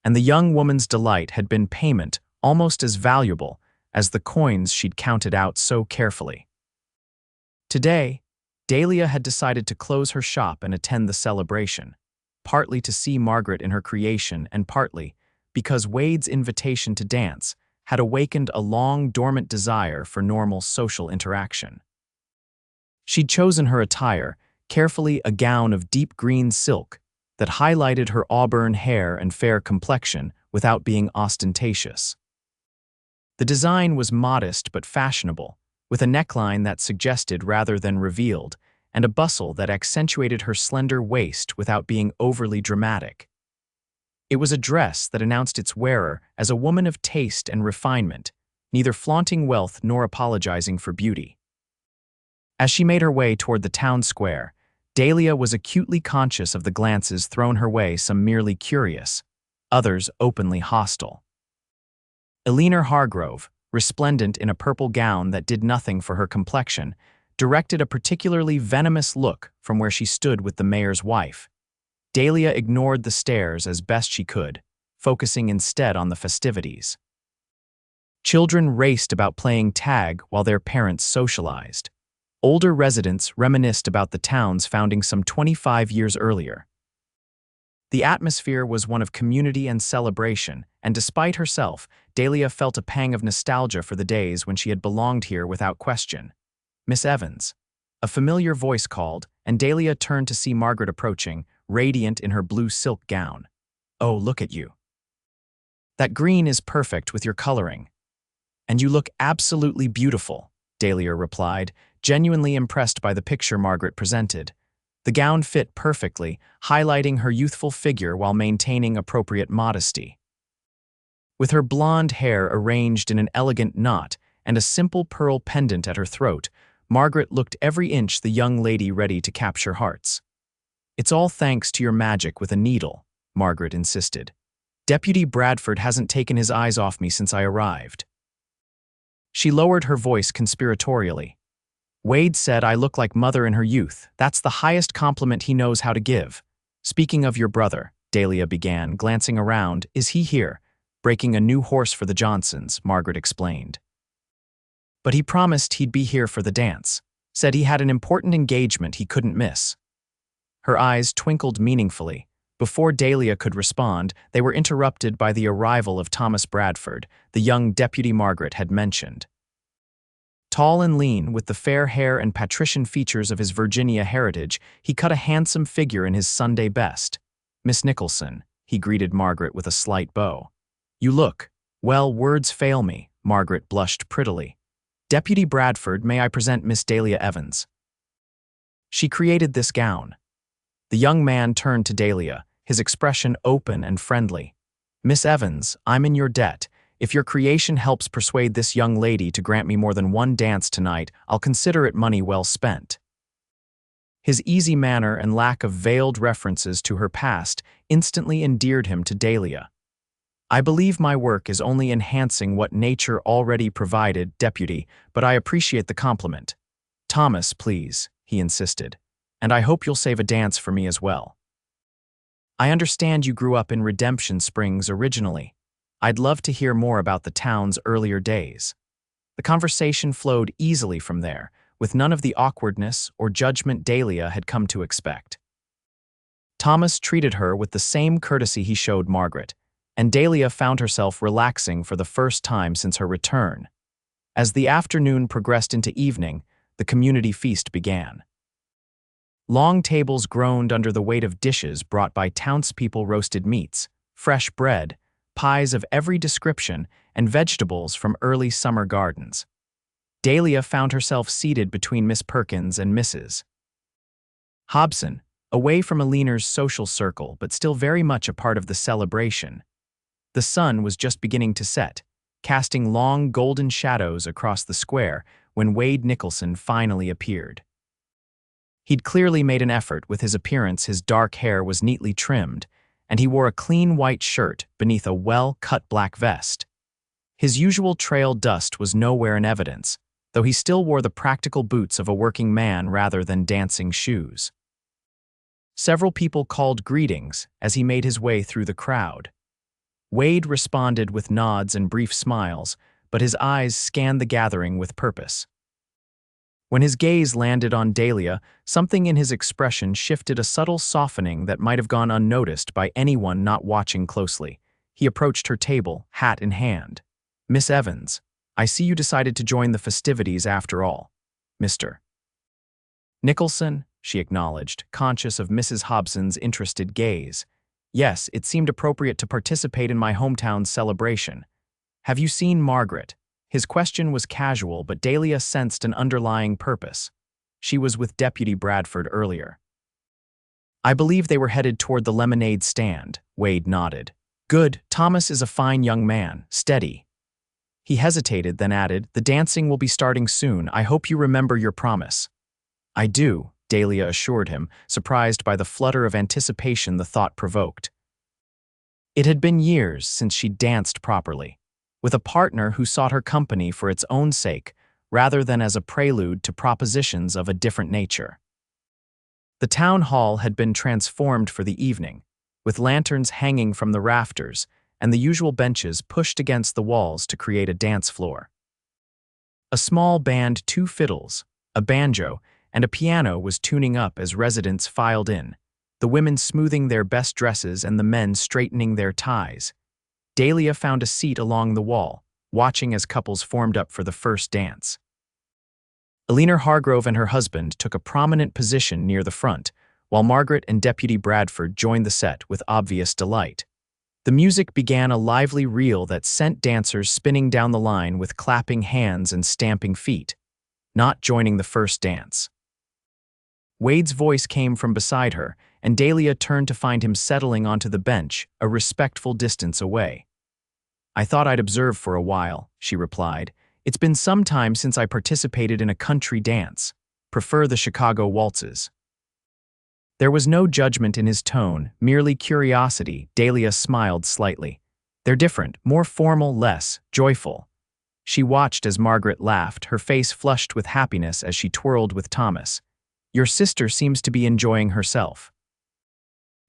and the young woman's delight had been payment almost as valuable as the coins she'd counted out so carefully. Today, Dahlia had decided to close her shop and attend the celebration, partly to see Margaret in her creation and partly because Wade's invitation to dance had awakened a long dormant desire for normal social interaction. She'd chosen her attire, carefully a gown of deep green silk that highlighted her auburn hair and fair complexion without being ostentatious. The design was modest but fashionable, with a neckline that suggested rather than revealed, and a bustle that accentuated her slender waist without being overly dramatic. It was a dress that announced its wearer as a woman of taste and refinement, neither flaunting wealth nor apologizing for beauty. As she made her way toward the town square, Dahlia was acutely conscious of the glances thrown her way, some merely curious, others openly hostile. Eleanor Hargrove, resplendent in a purple gown that did nothing for her complexion, directed a particularly venomous look from where she stood with the mayor's wife. Dahlia ignored the stares as best she could, focusing instead on the festivities. Children raced about playing tag while their parents socialized. Older residents reminisced about the town's founding some 25 years earlier. The atmosphere was one of community and celebration, and despite herself, Dahlia felt a pang of nostalgia for the days when she had belonged here without question. "Miss Evans." A familiar voice called, and Dahlia turned to see Margaret approaching, radiant in her blue silk gown. "Oh, look at you. That green is perfect with your coloring. And you look absolutely beautiful," Dahlia replied, genuinely impressed by the picture Margaret presented. The gown fit perfectly, highlighting her youthful figure while maintaining appropriate modesty. With her blonde hair arranged in an elegant knot and a simple pearl pendant at her throat, Margaret looked every inch the young lady ready to capture hearts. "It's all thanks to your magic with a needle," Margaret insisted. "Deputy Bradford hasn't taken his eyes off me since I arrived." She lowered her voice conspiratorially. "Wade said I look like Mother in her youth. That's the highest compliment he knows how to give. Speaking of your brother," Dahlia began, glancing around, "is he here?" "Breaking a new horse for the Johnsons," Margaret explained. "But he promised he'd be here for the dance. Said he had an important engagement he couldn't miss." Her eyes twinkled meaningfully. Before Dahlia could respond, they were interrupted by the arrival of Thomas Bradford, the young deputy Margaret had mentioned. Tall and lean, with the fair hair and patrician features of his Virginia heritage, he cut a handsome figure in his Sunday best. "Miss Nicholson," he greeted Margaret with a slight bow. You look. Well, words fail me, Margaret blushed prettily. Deputy Bradford, may I present Miss Dahlia Evans? She created this gown. The young man turned to Dahlia, his expression open and friendly. Miss Evans, I'm in your debt. If your creation helps persuade this young lady to grant me more than one dance tonight, I'll consider it money well spent. His easy manner and lack of veiled references to her past instantly endeared him to Dahlia. I believe my work is only enhancing what nature already provided, Deputy, but I appreciate the compliment. Thomas, please, he insisted, and I hope you'll save a dance for me as well. I understand you grew up in Redemption Springs originally. I'd love to hear more about the town's earlier days. The conversation flowed easily from there, with none of the awkwardness or judgment Dahlia had come to expect. Thomas treated her with the same courtesy he showed Margaret, and Dahlia found herself relaxing for the first time since her return. As the afternoon progressed into evening, the community feast began. Long tables groaned under the weight of dishes brought by townspeople, roasted meats, fresh bread, pies of every description, and vegetables from early summer gardens. Dahlia found herself seated between Miss Perkins and Mrs. Hobson, away from Aline's social circle but still very much a part of the celebration. The sun was just beginning to set, casting long golden shadows across the square when Wade Nicholson finally appeared. He'd clearly made an effort with his appearance. His dark hair was neatly trimmed, and he wore a clean white shirt beneath a well-cut black vest. His usual trail dust was nowhere in evidence, though he still wore the practical boots of a working man rather than dancing shoes. Several people called greetings as he made his way through the crowd. Wade responded with nods and brief smiles, but his eyes scanned the gathering with purpose. When his gaze landed on Dahlia, something in his expression shifted, a subtle softening that might have gone unnoticed by anyone not watching closely. He approached her table, hat in hand. Miss Evans, I see you decided to join the festivities after all. Mr. Nicholson, she acknowledged, conscious of Mrs. Hobson's interested gaze. Yes, it seemed appropriate to participate in my hometown's celebration. Have you seen Margaret? His question was casual, but Dahlia sensed an underlying purpose. She was with Deputy Bradford earlier. I believe they were headed toward the lemonade stand, Wade nodded. Good, Thomas is a fine young man, steady. He hesitated, then added, the dancing will be starting soon. I hope you remember your promise. I do, Dahlia assured him, surprised by the flutter of anticipation the thought provoked. It had been years since she danced properly, with a partner who sought her company for its own sake, rather than as a prelude to propositions of a different nature. The town hall had been transformed for the evening, with lanterns hanging from the rafters and the usual benches pushed against the walls to create a dance floor. A small band, 2 fiddles, a banjo, and a piano was tuning up as residents filed in, the women smoothing their best dresses and the men straightening their ties. Dahlia found a seat along the wall, watching as couples formed up for the first dance. Aline Hargrove and her husband took a prominent position near the front, while Margaret and Deputy Bradford joined the set with obvious delight. The music began a lively reel that sent dancers spinning down the line with clapping hands and stamping feet, not joining the first dance. Wade's voice came from beside her, and Dahlia turned to find him settling onto the bench, a respectful distance away. I thought I'd observe for a while, she replied. It's been some time since I participated in a country dance. Prefer the Chicago waltzes. There was no judgment in his tone, merely curiosity. Dahlia smiled slightly. They're different, more formal, less joyful. She watched as Margaret laughed, her face flushed with happiness as she twirled with Thomas. Your sister seems to be enjoying herself.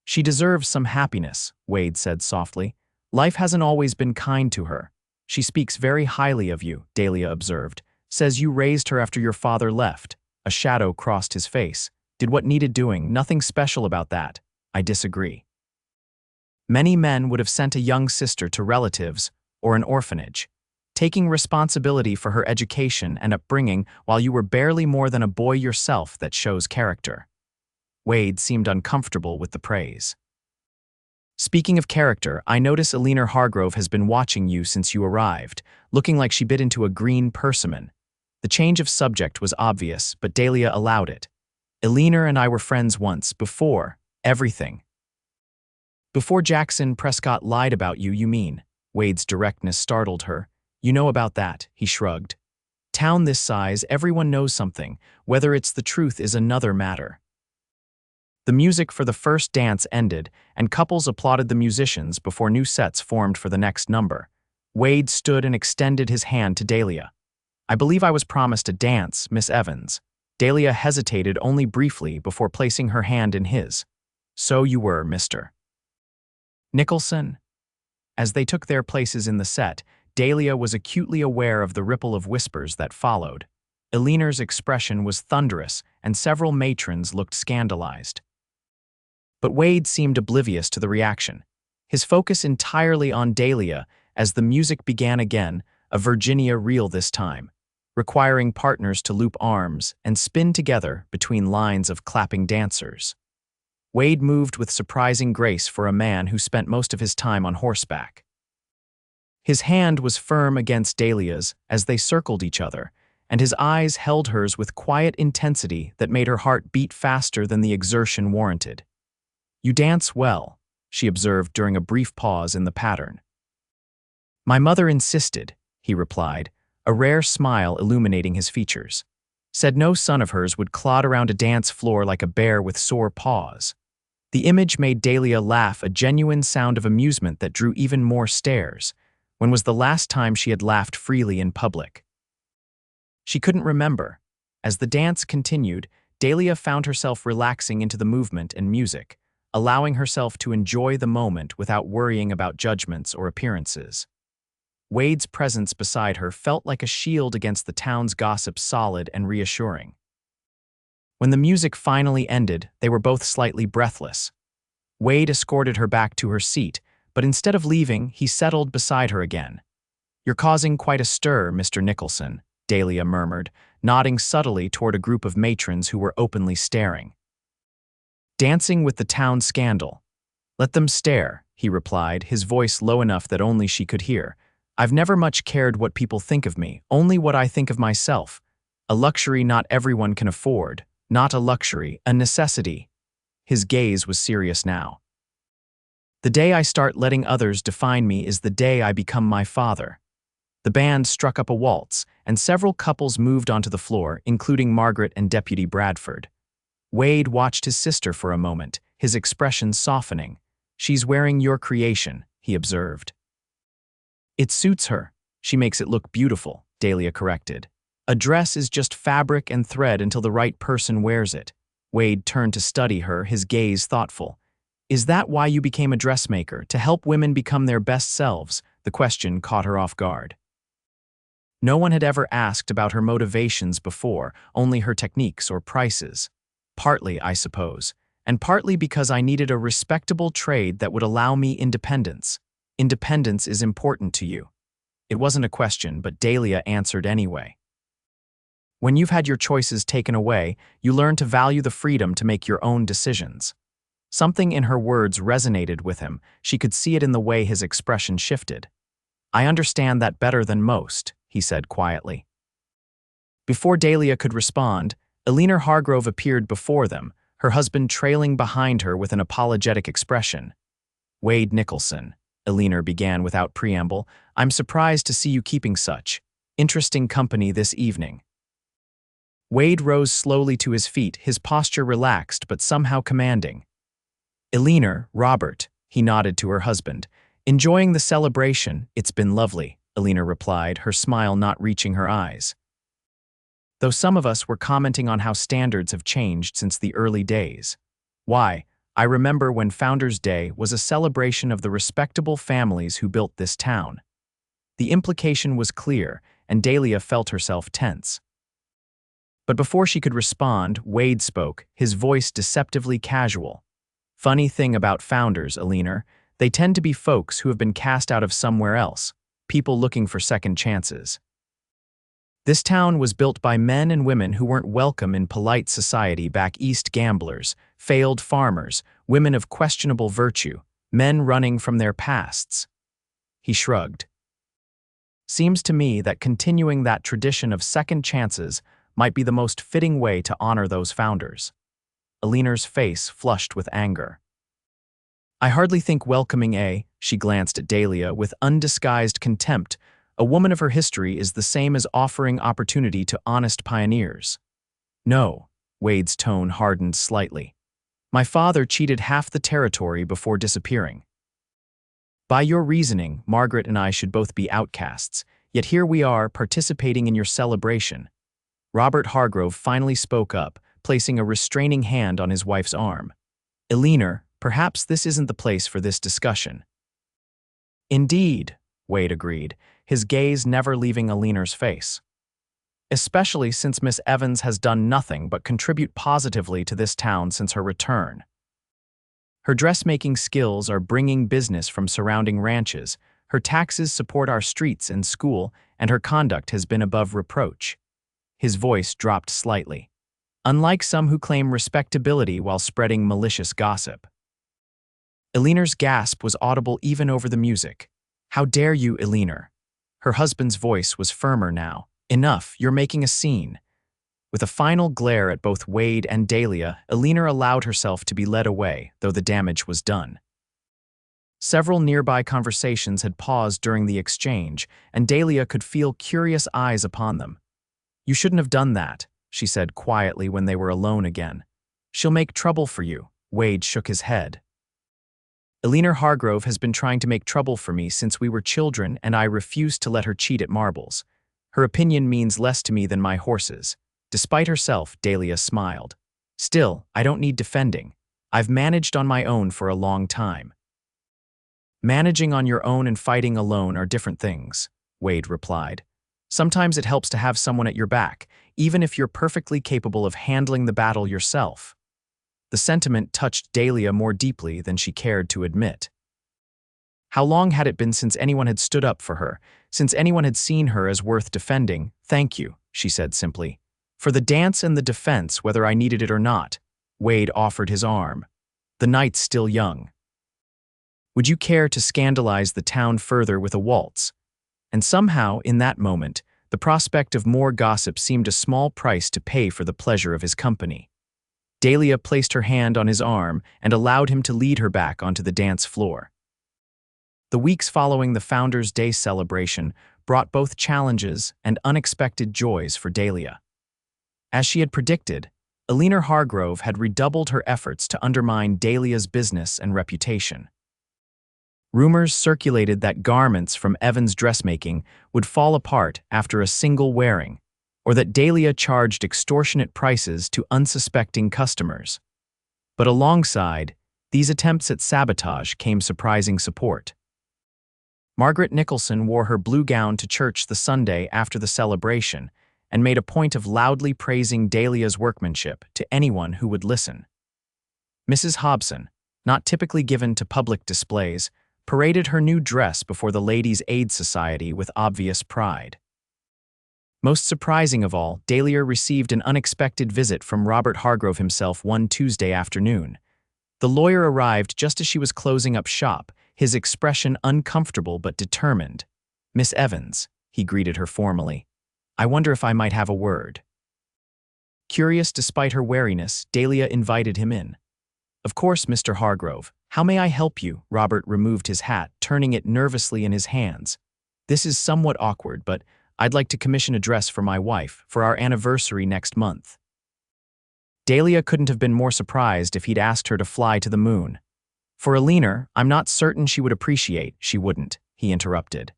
She deserves some happiness, Wade said softly. Life hasn't always been kind to her. She speaks very highly of you, Dahlia observed. Says you raised her after your father left. A shadow crossed his face. Did what needed doing, nothing special about that. I disagree. Many men would have sent a young sister to relatives or an orphanage, taking responsibility for her education and upbringing while you were barely more than a boy yourself. That shows character. Wade seemed uncomfortable with the praise. Speaking of character, I notice Eleanor Hargrove has been watching you since you arrived, looking like she bit into a green persimmon. The change of subject was obvious, but Dahlia allowed it. Eleanor and I were friends once, before everything. Before Jackson Prescott lied about you, you mean? Wade's directness startled her. You know about that, he shrugged. Town this size, everyone knows something. Whether it's the truth is another matter. The music for the first dance ended, and couples applauded the musicians before new sets formed for the next number. Wade stood and extended his hand to Dahlia. I believe I was promised a dance, Miss Evans. Dahlia hesitated only briefly before placing her hand in his. So you were, Mr. Nicholson. As they took their places in the set, Dahlia was acutely aware of the ripple of whispers that followed. Eleanor's expression was thunderous, and several matrons looked scandalized. But Wade seemed oblivious to the reaction, his focus entirely on Dahlia as the music began again, a Virginia reel this time, requiring partners to loop arms and spin together between lines of clapping dancers. Wade moved with surprising grace for a man who spent most of his time on horseback. His hand was firm against Dahlia's as they circled each other, and his eyes held hers with quiet intensity that made her heart beat faster than the exertion warranted. You dance well, she observed during a brief pause in the pattern. My mother insisted, he replied, a rare smile illuminating his features. Said no son of hers would clod around a dance floor like a bear with sore paws. The image made Dahlia laugh, a genuine sound of amusement that drew even more stares. When was the last time she had laughed freely in public? She couldn't remember. As the dance continued, Dahlia found herself relaxing into the movement and music, allowing herself to enjoy the moment without worrying about judgments or appearances. Wade's presence beside her felt like a shield against the town's gossip, solid and reassuring. When the music finally ended, they were both slightly breathless. Wade escorted her back to her seat, but instead of leaving, he settled beside her again. You're causing quite a stir, Mr. Nicholson, Dahlia murmured, nodding subtly toward a group of matrons who were openly staring. Dancing with the town scandal. Let them stare, he replied, his voice low enough that only she could hear. I've never much cared what people think of me, only what I think of myself. A luxury not everyone can afford. Not a luxury, a necessity. His gaze was serious now. The day I start letting others define me is the day I become my father. The band struck up a waltz, and several couples moved onto the floor, including Margaret and Deputy Bradford. Wade watched his sister for a moment, his expression softening. She's wearing your creation, he observed. It suits her. She makes it look beautiful, Dahlia corrected. A dress is just fabric and thread until the right person wears it. Wade turned to study her, his gaze thoughtful. Is that why you became a dressmaker, to help women become their best selves? The question caught her off guard. No one had ever asked about her motivations before, only her techniques or prices. Partly, I suppose, and partly because I needed a respectable trade that would allow me independence. Independence is important to you. It wasn't a question, but Dahlia answered anyway. When you've had your choices taken away, you learn to value the freedom to make your own decisions. Something in her words resonated with him. She could see it in the way his expression shifted. I understand that better than most, he said quietly. Before Dahlia could respond, Eleanor Hargrove appeared before them, her husband trailing behind her with an apologetic expression. Wade Nicholson, Eleanor began without preamble, I'm surprised to see you keeping such interesting company this evening. Wade rose slowly to his feet, his posture relaxed but somehow commanding. Eleanor, Robert, he nodded to her husband. Enjoying the celebration, it's been lovely, Eleanor replied, her smile not reaching her eyes. Though some of us were commenting on how standards have changed since the early days. Why, I remember when Founders' Day was a celebration of the respectable families who built this town. The implication was clear, and Dahlia felt herself tense. But before she could respond, Wade spoke, his voice deceptively casual. Funny thing about founders, Eleanor, they tend to be folks who have been cast out of somewhere else, people looking for second chances. This town was built by men and women who weren't welcome in polite society back east, gamblers, failed farmers, women of questionable virtue, Men running from their pasts. He shrugged. Seems to me that continuing that tradition of second chances might be the most fitting way to honor those founders. Eleanor's face flushed with anger. I hardly think welcoming she glanced at Dahlia with undisguised contempt. A woman of her history is the same as offering opportunity to honest pioneers. No, Wade's tone hardened slightly. My father cheated half the territory before disappearing. By your reasoning, Margaret and I should both be outcasts, yet here we are participating in your celebration. Robert Hargrove finally spoke up, placing a restraining hand on his wife's arm. Eleanor, perhaps this isn't the place for this discussion. Indeed, Wade agreed, his gaze never leaving Eleanor's face. Especially since Miss Evans has done nothing but contribute positively to this town since her return. Her dressmaking skills are bringing business from surrounding ranches, her taxes support our streets and school, and her conduct has been above reproach. His voice dropped slightly. Unlike some who claim respectability while spreading malicious gossip. Eleanor's gasp was audible even over the music. How dare you, Eleanor? Her husband's voice was firmer now. Enough, you're making a scene. With a final glare at both Wade and Dahlia, Eleanor allowed herself to be led away, though the damage was done. Several nearby conversations had paused during the exchange, and Dahlia could feel curious eyes upon them. You shouldn't have done that, she said quietly when they were alone again. She'll make trouble for you. Wade shook his head. Eleanor Hargrove has been trying to make trouble for me since we were children, and I refused to let her cheat at marbles. Her opinion means less to me than my horses. Despite herself, Dahlia smiled. Still, I don't need defending. I've managed on my own for a long time. Managing on your own and fighting alone are different things, Wade replied. Sometimes it helps to have someone at your back, even if you're perfectly capable of handling the battle yourself. The sentiment touched Dahlia more deeply than she cared to admit. How long had it been since anyone had stood up for her, since anyone had seen her as worth defending? Thank you, she said simply. For the dance and the defense, whether I needed it or not. Wade offered his arm. The night's still young. Would you care to scandalize the town further with a waltz? And somehow, in that moment, the prospect of more gossip seemed a small price to pay for the pleasure of his company. Dahlia placed her hand on his arm and allowed him to lead her back onto the dance floor. The weeks following the Founders' Day celebration brought both challenges and unexpected joys for Dahlia. As she had predicted, Eleanor Hargrove had redoubled her efforts to undermine Dahlia's business and reputation. Rumors circulated that garments from Evans' dressmaking would fall apart after a single wearing, or that Dahlia charged extortionate prices to unsuspecting customers. But alongside, these attempts at sabotage came surprising support. Margaret Nicholson wore her blue gown to church the Sunday after the celebration and made a point of loudly praising Dahlia's workmanship to anyone who would listen. Mrs. Hobson, not typically given to public displays, paraded her new dress before the Ladies' Aid Society with obvious pride. Most surprising of all, Dahlia received an unexpected visit from Robert Hargrove himself one Tuesday afternoon. The lawyer arrived just as she was closing up shop, his expression uncomfortable but determined. Miss Evans, he greeted her formally. I wonder if I might have a word. Curious despite her wariness, Dahlia invited him in. Of course, Mr. Hargrove. How may I help you? Robert removed his hat, turning it nervously in his hands. This is somewhat awkward, but I'd like to commission a dress for my wife for our anniversary next month. Dahlia couldn't have been more surprised if he'd asked her to fly to the moon. For Eleanor, I'm not certain she would appreciate. She wouldn't, he interrupted.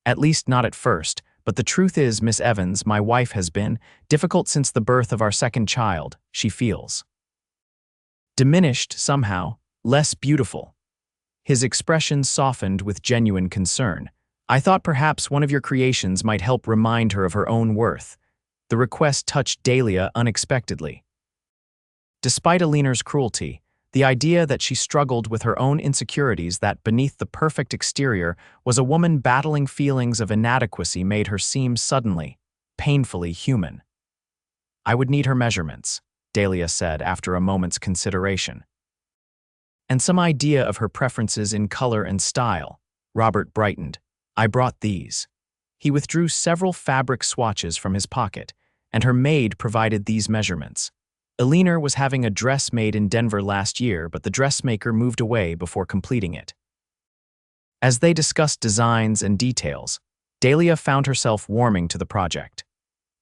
At least not at first, but the truth is, Miss Evans, my wife has been difficult since the birth of our second child, she feels. Diminished somehow, less beautiful. His expression softened with genuine concern. I thought perhaps one of your creations might help remind her of her own worth. The request touched Dahlia unexpectedly. Despite Eleanor's cruelty, the idea that she struggled with her own insecurities, that beneath the perfect exterior was a woman battling feelings of inadequacy, made her seem suddenly, painfully human. I would need her measurements, Dahlia said after a moment's consideration. and some idea of her preferences in color and style. Robert brightened. I brought these. He withdrew several fabric swatches from his pocket, and her maid provided these measurements. Eleanor was having a dress made in Denver last year, but the dressmaker moved away before completing it. As they discussed designs and details, Dahlia found herself warming to the project.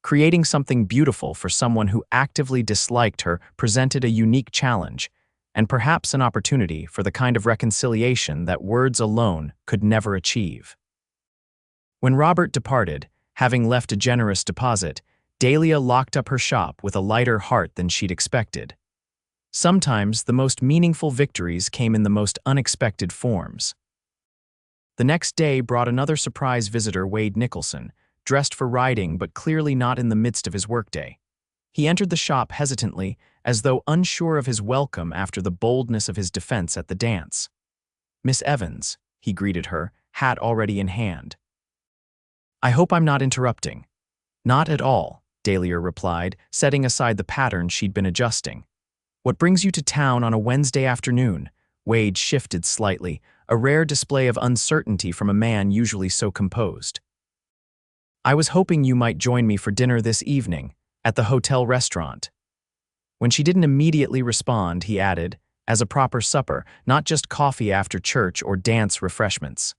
Creating something beautiful for someone who actively disliked her presented a unique challenge, and perhaps an opportunity for the kind of reconciliation that words alone could never achieve. When Robert departed, having left a generous deposit, Dahlia locked up her shop with a lighter heart than she'd expected. Sometimes the most meaningful victories came in the most unexpected forms. The next day brought another surprise visitor, Wade Nicholson, dressed for riding but clearly not in the midst of his workday. He entered the shop hesitantly, as though unsure of his welcome after the boldness of his defense at the dance. "Miss Evans," he greeted her, hat already in hand. "I hope I'm not interrupting." "Not at all," Dahlia replied, setting aside the pattern she'd been adjusting. "What brings you to town on a Wednesday afternoon?" Wade shifted slightly, a rare display of uncertainty from a man usually so composed. "I was hoping you might join me for dinner this evening, at the hotel restaurant." When she didn't immediately respond, he added, "As a proper supper, not just coffee after church or dance refreshments."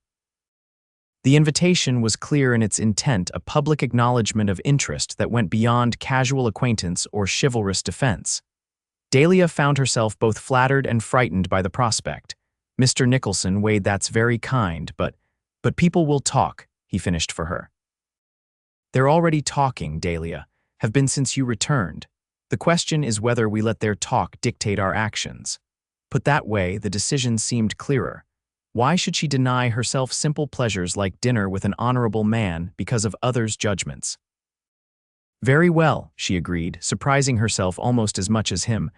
The invitation was clear in its intent, a public acknowledgement of interest that went beyond casual acquaintance or chivalrous defense. Dahlia found herself both flattered and frightened by the prospect. "Mr. Nicholson, Wade, that's very kind, but people will talk," he finished for her. "They're already talking, Dahlia, have been since you returned. The question is whether we let their talk dictate our actions." Put that way, the decision seemed clearer. Why should she deny herself simple pleasures like dinner with an honorable man because of others' judgments? "Very well," she agreed, surprising herself almost as much as him.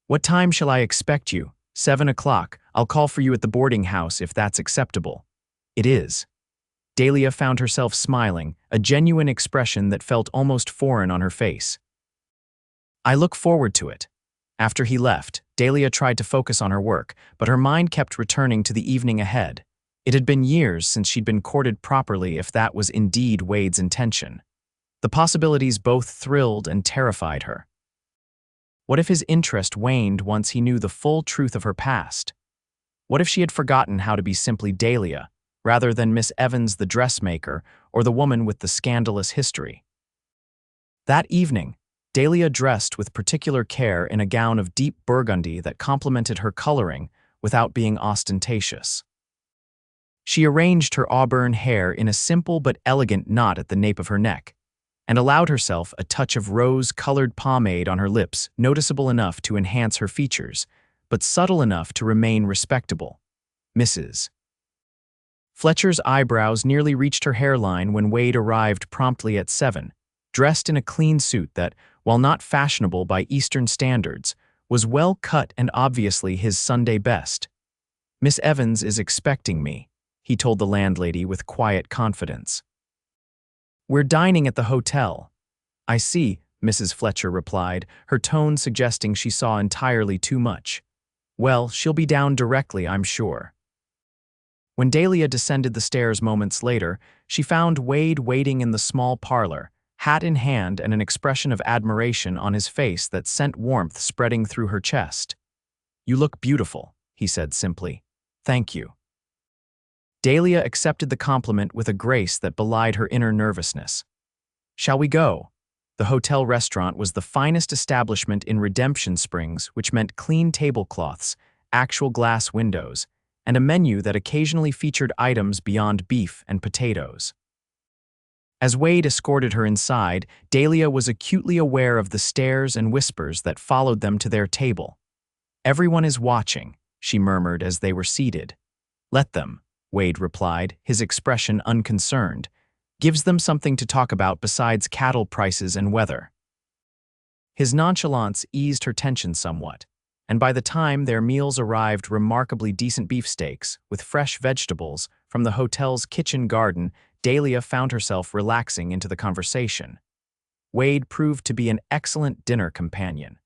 "What time shall I expect you?" 7 o'clock. I'll call for you at the boarding house if that's acceptable." "It is." Dahlia found herself smiling, a genuine expression that felt almost foreign on her face. "I look forward to it." After he left, Dahlia tried to focus on her work, but her mind kept returning to the evening ahead. It had been years since she'd been courted properly, if that was indeed Wade's intention. The possibilities both thrilled and terrified her. What if his interest waned once he knew the full truth of her past? What if she had forgotten how to be simply Dahlia, rather than Miss Evans the dressmaker or the woman with the scandalous history? That evening, Dahlia dressed with particular care in a gown of deep burgundy that complemented her coloring without being ostentatious. She arranged her auburn hair in a simple but elegant knot at the nape of her neck, and allowed herself a touch of rose-colored pomade on her lips, noticeable enough to enhance her features, but subtle enough to remain respectable. Mrs. Fletcher's eyebrows nearly reached her hairline when Wade arrived promptly at 7, dressed in a clean suit that, while not fashionable by Eastern standards, was well cut and obviously his Sunday best. "Miss Evans is expecting me," he told the landlady with quiet confidence. "We're dining at the hotel." "I see," Mrs. Fletcher replied, her tone suggesting she saw entirely too much. "Well, she'll be down directly, I'm sure." When Dahlia descended the stairs moments later, she found Wade waiting in the small parlor, hat in hand and an expression of admiration on his face that sent warmth spreading through her chest. "You look beautiful," he said simply. "Thank you." Dahlia accepted the compliment with a grace that belied her inner nervousness. "Shall we go?" The hotel restaurant was the finest establishment in Redemption Springs, which meant clean tablecloths, actual glass windows, and a menu that occasionally featured items beyond beef and potatoes. As Wade escorted her inside, Dahlia was acutely aware of the stares and whispers that followed them to their table. "Everyone is watching," she murmured as they were seated. "Let them," Wade replied, his expression unconcerned. "Gives them something to talk about besides cattle prices and weather." His nonchalance eased her tension somewhat, and by the time their meals arrived, remarkably decent beefsteaks with fresh vegetables from the hotel's kitchen garden, Dahlia found herself relaxing into the conversation. Wade proved to be an excellent dinner companion.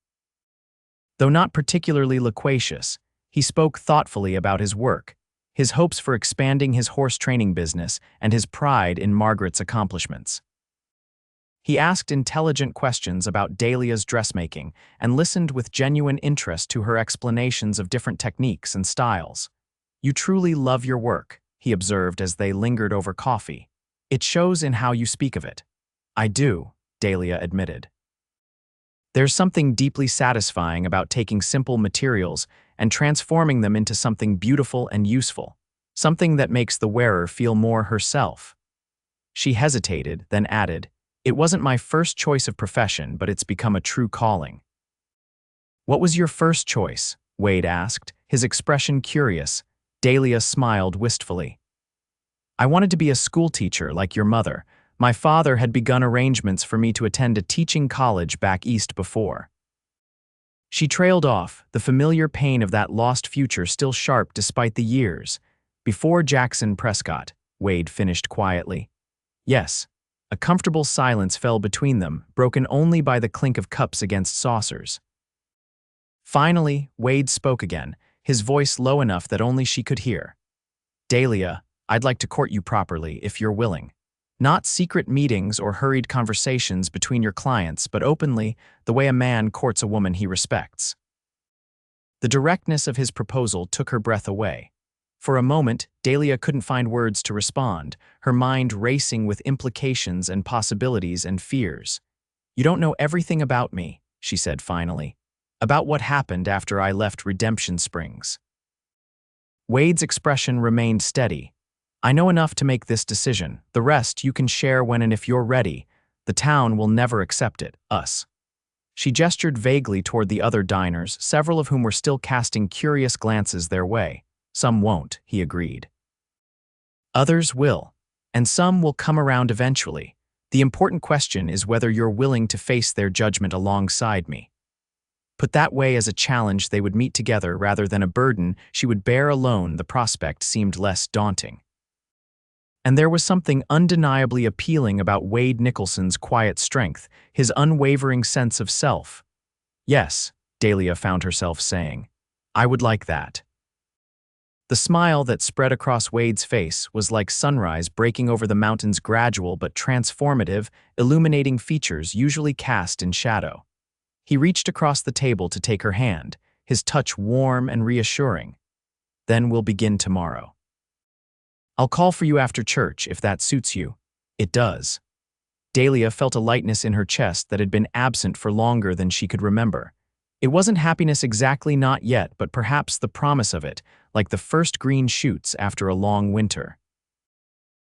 Though not particularly loquacious, He spoke thoughtfully about his work, his hopes for expanding his horse training business, and his pride in Margaret's accomplishments. He asked intelligent questions about Dahlia's dressmaking and listened with genuine interest to her explanations of different techniques and styles. "You truly love your work," he observed as they lingered over coffee. "It shows in how you speak of it." "I do," Dahlia admitted. "There's something deeply satisfying about taking simple materials and transforming them into something beautiful and useful, something that makes the wearer feel more herself." She hesitated, then added, "It wasn't my first choice of profession, but it's become a true calling." "What was your first choice?" Wade asked, his expression curious. Dahlia smiled wistfully. "I wanted to be a schoolteacher like your mother. My father had begun arrangements for me to attend a teaching college back east before." She trailed off, the familiar pain of that lost future still sharp despite the years. "Before Jackson Prescott," Wade finished quietly. "Yes." A comfortable silence fell between them, broken only by the clink of cups against saucers. Finally, Wade spoke again, his voice low enough that only she could hear. "Dahlia, I'd like to court you properly, if you're willing. Not secret meetings or hurried conversations between your clients, but openly, the way a man courts a woman he respects." The directness of his proposal took her breath away. For a moment, Dahlia couldn't find words to respond, her mind racing with implications and possibilities and fears. "You don't know everything about me," she said finally. "About what happened after I left Redemption Springs." Wade's expression remained steady. "I know enough to make this decision. The rest you can share when and if you're ready. The town will never accept it, us." She gestured vaguely toward the other diners, several of whom were still casting curious glances their way. "Some won't," he agreed. "Others will, and some will come around eventually. The important question is whether you're willing to face their judgment alongside me." Put that way as a challenge they would meet together rather than a burden she would bear alone, the prospect seemed less daunting. And there was something undeniably appealing about Wade Nicholson's quiet strength, his unwavering sense of self. "Yes," Dahlia found herself saying, "I would like that." The smile that spread across Wade's face was like sunrise breaking over the mountain's gradual but transformative, illuminating features usually cast in shadow. He reached across the table to take her hand, his touch warm and reassuring. "Then we'll begin tomorrow. I'll call for you after church if that suits you." "It does." Dahlia felt a lightness in her chest that had been absent for longer than she could remember. It wasn't happiness exactly, not yet, but perhaps the promise of it, like the first green shoots after a long winter.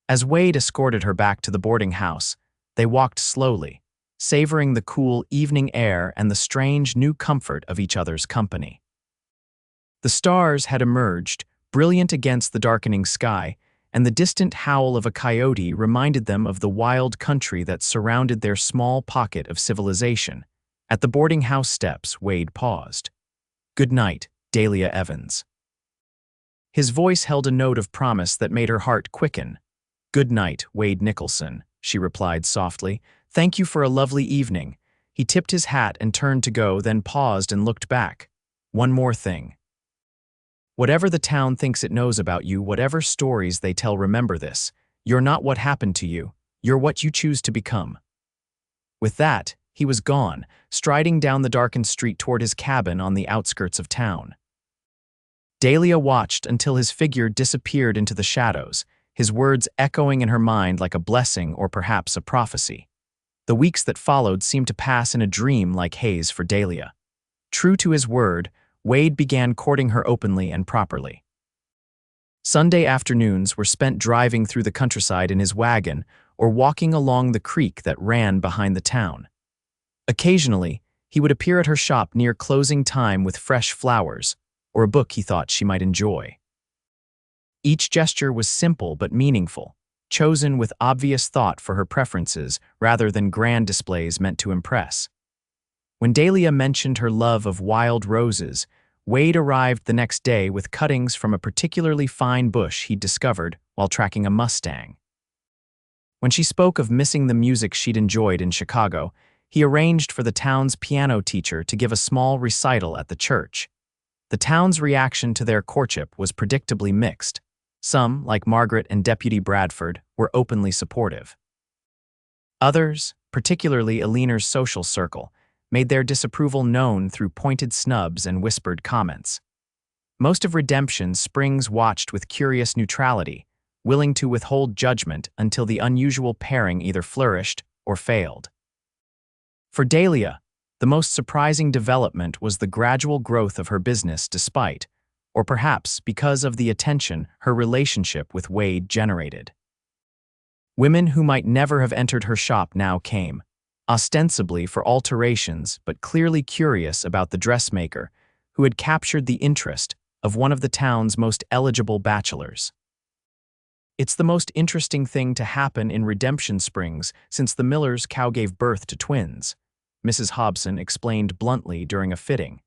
As Wade escorted her back to the boarding house, they walked slowly, savoring the cool evening air and the strange new comfort of each other's company. The stars had emerged, brilliant against the darkening sky, and the distant howl of a coyote reminded them of the wild country that surrounded their small pocket of civilization. At the boarding house steps, Wade paused. "Good night, Dahlia Evans." His voice held a note of promise that made her heart quicken. "Good night, Wade Nicholson," she replied softly. "Thank you for a lovely evening." He tipped his hat and turned to go, then paused and looked back. "One more thing. Whatever the town thinks it knows about you, whatever stories they tell, remember this. You're not what happened to you. You're what you choose to become." With that, he was gone, striding down the darkened street toward his cabin on the outskirts of town. Dahlia watched until his figure disappeared into the shadows, his words echoing in her mind like a blessing or perhaps a prophecy. The weeks that followed seemed to pass in a dream like haze for Dahlia. True to his word, Wade began courting her openly and properly. Sunday afternoons were spent driving through the countryside in his wagon or walking along the creek that ran behind the town. Occasionally, he would appear at her shop near closing time with fresh flowers or a book he thought she might enjoy. Each gesture was simple but meaningful, chosen with obvious thought for her preferences rather than grand displays meant to impress. When Dahlia mentioned her love of wild roses, Wade arrived the next day with cuttings from a particularly fine bush he'd discovered while tracking a Mustang. When she spoke of missing the music she'd enjoyed in Chicago, he arranged for the town's piano teacher to give a small recital at the church. The town's reaction to their courtship was predictably mixed. Some, like Margaret and Deputy Bradford, were openly supportive. Others, particularly Eleanor's social circle, made their disapproval known through pointed snubs and whispered comments. Most of Redemption Springs watched with curious neutrality, willing to withhold judgment until the unusual pairing either flourished or failed. For Dahlia, the most surprising development was the gradual growth of her business despite, or perhaps because of the attention her relationship with Wade generated. Women who might never have entered her shop now came, ostensibly for alterations but clearly curious about the dressmaker who had captured the interest of one of the town's most eligible bachelors. It's the most interesting thing to happen in Redemption Springs since the miller's cow gave birth to twins, Mrs. Hobson explained bluntly during a fitting.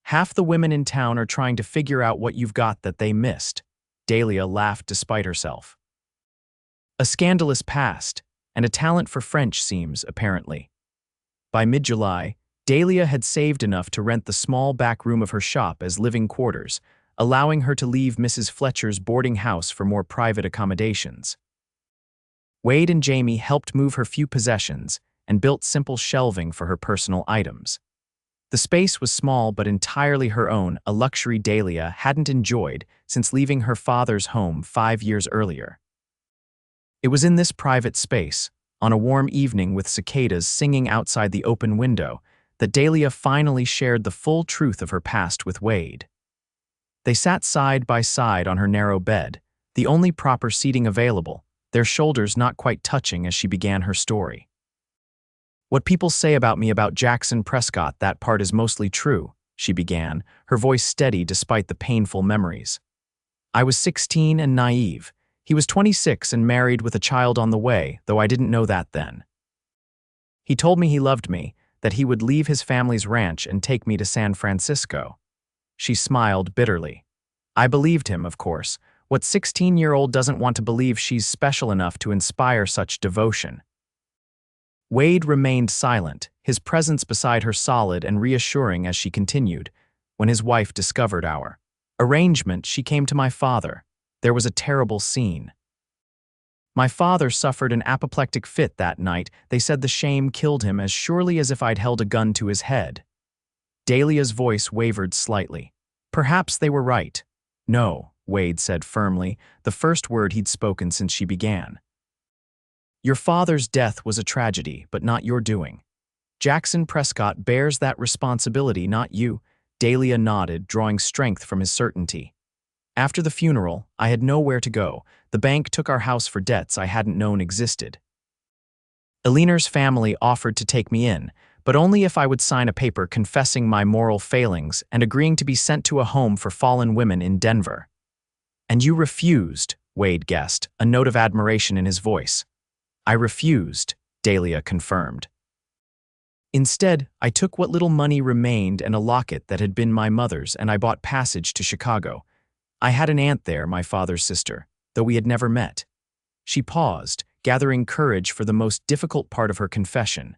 Half the women in town are trying to figure out what you've got that they missed. Dahlia laughed despite herself. A scandalous past, and a talent for French seems, apparently. By mid-July, Dahlia had saved enough to rent the small back room of her shop as living quarters, allowing her to leave Mrs. Fletcher's boarding house for more private accommodations. Wade and Jamie helped move her few possessions and built simple shelving for her personal items. The space was small but entirely her own, a luxury Dahlia hadn't enjoyed since leaving her father's home 5 years earlier. It was in this private space, on a warm evening with cicadas singing outside the open window, that Dahlia finally shared the full truth of her past with Wade. They sat side by side on her narrow bed, the only proper seating available, their shoulders not quite touching as she began her story. "What people say about me about Jackson Prescott, that part is mostly true," she began, her voice steady despite the painful memories. "I was 16 and naive. He was 26 and married with a child on the way, though I didn't know that then. He told me he loved me, that he would leave his family's ranch and take me to San Francisco." She smiled bitterly. "I believed him, of course. What 16-year-old doesn't want to believe she's special enough to inspire such devotion?" Wade remained silent, his presence beside her solid and reassuring as she continued. "When his wife discovered our arrangement, she came to my father. There was a terrible scene. My father suffered an apoplectic fit that night. They said the shame killed him as surely as if I'd held a gun to his head." Dahlia's voice wavered slightly. "Perhaps they were right." "No," Wade said firmly, the first word he'd spoken since she began. "Your father's death was a tragedy, but not your doing. Jackson Prescott bears that responsibility, not you." Dahlia nodded, drawing strength from his certainty. "After the funeral, I had nowhere to go. The bank took our house for debts I hadn't known existed. Eleanor's family offered to take me in, but only if I would sign a paper confessing my moral failings and agreeing to be sent to a home for fallen women in Denver." "And you refused," Wade guessed, a note of admiration in his voice. "I refused," Dahlia confirmed. "Instead, I took what little money remained and a locket that had been my mother's, and I bought passage to Chicago. I had an aunt there, my father's sister, though we had never met." She paused, gathering courage for the most difficult part of her confession.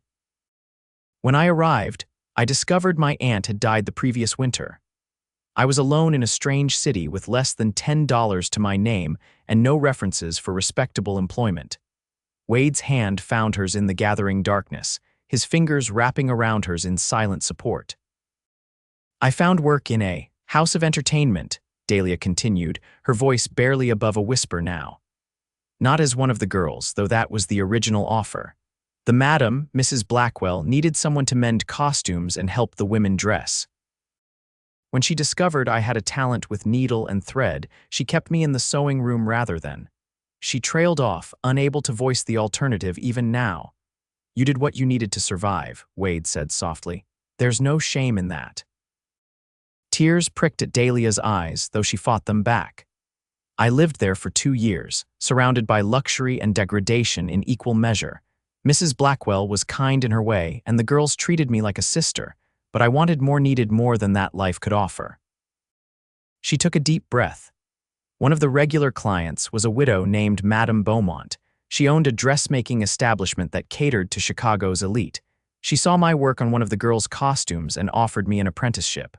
"When I arrived, I discovered my aunt had died the previous winter. I was alone in a strange city with less than $10 to my name and no references for respectable employment." Wade's hand found hers in the gathering darkness, his fingers wrapping around hers in silent support. "I found work in a house of entertainment," Dahlia continued, her voice barely above a whisper now. "Not as one of the girls, though that was the original offer. The madam, Mrs. Blackwell, needed someone to mend costumes and help the women dress. When she discovered I had a talent with needle and thread, she kept me in the sewing room rather than." She trailed off, unable to voice the alternative even now. "You did what you needed to survive," Wade said softly. "There's no shame in that." Tears pricked at Dahlia's eyes, though she fought them back. "I lived there for 2 years, surrounded by luxury and degradation in equal measure. Mrs. Blackwell was kind in her way, and the girls treated me like a sister, but I needed more than that life could offer." She took a deep breath. One of the regular clients was a widow named Madame Beaumont. She owned a dressmaking establishment that catered to Chicago's elite. She saw my work on one of the girls' costumes and offered me an apprenticeship.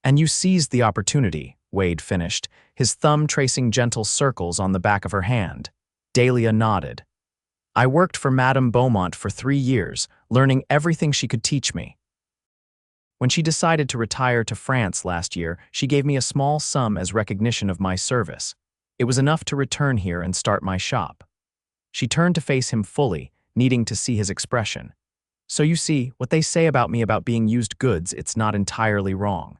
And you seized the opportunity, Wade finished, his thumb tracing gentle circles on the back of her hand. Dahlia nodded. I worked for Madame Beaumont for 3 years, learning everything she could teach me. When she decided to retire to France last year, she gave me a small sum as recognition of my service. It was enough to return here and start my shop. She turned to face him fully, needing to see his expression. So you see, what they say about me about being used goods, it's not entirely wrong.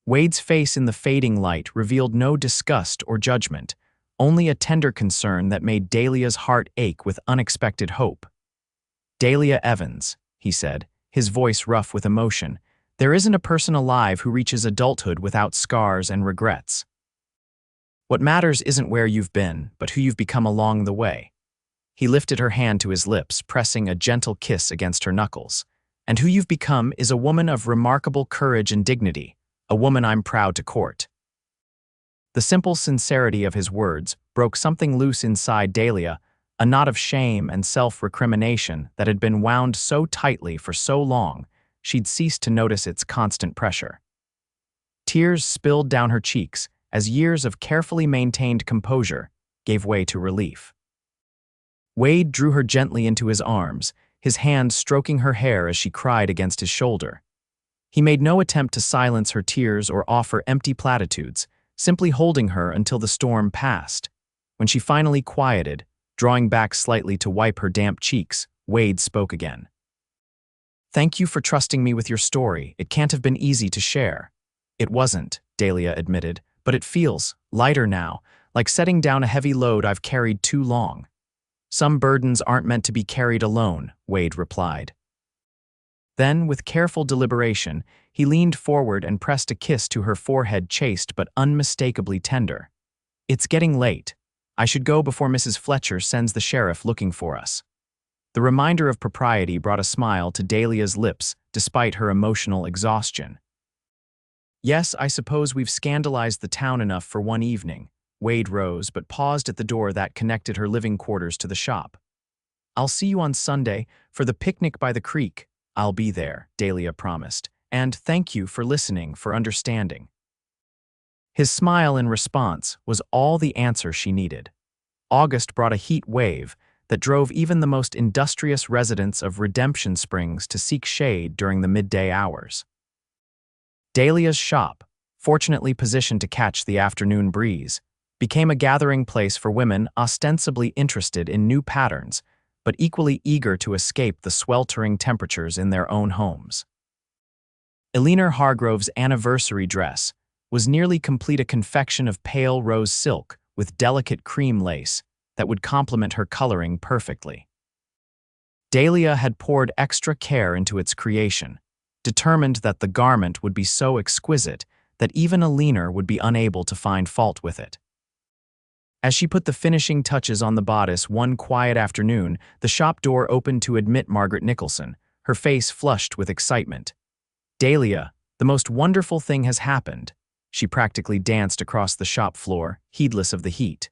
Wade's face in the fading light revealed no disgust or judgment, only a tender concern that made Dahlia's heart ache with unexpected hope. Dahlia Evans, he said, his voice rough with emotion, there isn't a person alive who reaches adulthood without scars and regrets. What matters isn't where you've been, but who you've become along the way. He lifted her hand to his lips, pressing a gentle kiss against her knuckles. And who you've become is a woman of remarkable courage and dignity, a woman I'm proud to court. The simple sincerity of his words broke something loose inside Dahlia, a knot of shame and self-recrimination that had been wound so tightly for so long, she'd ceased to notice its constant pressure. Tears spilled down her cheeks as years of carefully maintained composure gave way to relief. Wade drew her gently into his arms, his hand stroking her hair as she cried against his shoulder. He made no attempt to silence her tears or offer empty platitudes, simply holding her until the storm passed. When she finally quieted, drawing back slightly to wipe her damp cheeks, Wade spoke again. Thank you for trusting me with your story. It can't have been easy to share. It wasn't, Dahlia admitted, but it feels lighter now, like setting down a heavy load I've carried too long. Some burdens aren't meant to be carried alone, Wade replied. Then, with careful deliberation, he leaned forward and pressed a kiss to her forehead, chaste but unmistakably tender. It's getting late. I should go before Mrs. Fletcher sends the sheriff looking for us. The reminder of propriety brought a smile to Dahlia's lips despite her emotional exhaustion. Yes, I suppose we've scandalized the town enough for one evening. Wade rose but paused at the door that connected her living quarters to the shop. I'll see you on Sunday for the picnic by the creek. I'll be there, Dahlia promised, and thank you for listening, for understanding. His smile in response was all the answer she needed. August brought a heat wave that drove even the most industrious residents of Redemption Springs to seek shade during the midday hours. Dahlia's shop, fortunately positioned to catch the afternoon breeze, became a gathering place for women ostensibly interested in new patterns, but equally eager to escape the sweltering temperatures in their own homes. Eleanor Hargrove's anniversary dress was nearly complete, a confection of pale rose silk with delicate cream lace that would complement her coloring perfectly. Dahlia had poured extra care into its creation, determined that the garment would be so exquisite that even Eleanor would be unable to find fault with it. As she put the finishing touches on the bodice one quiet afternoon, the shop door opened to admit Margaret Nicholson, her face flushed with excitement. Dahlia, the most wonderful thing has happened. She practically danced across the shop floor, heedless of the heat.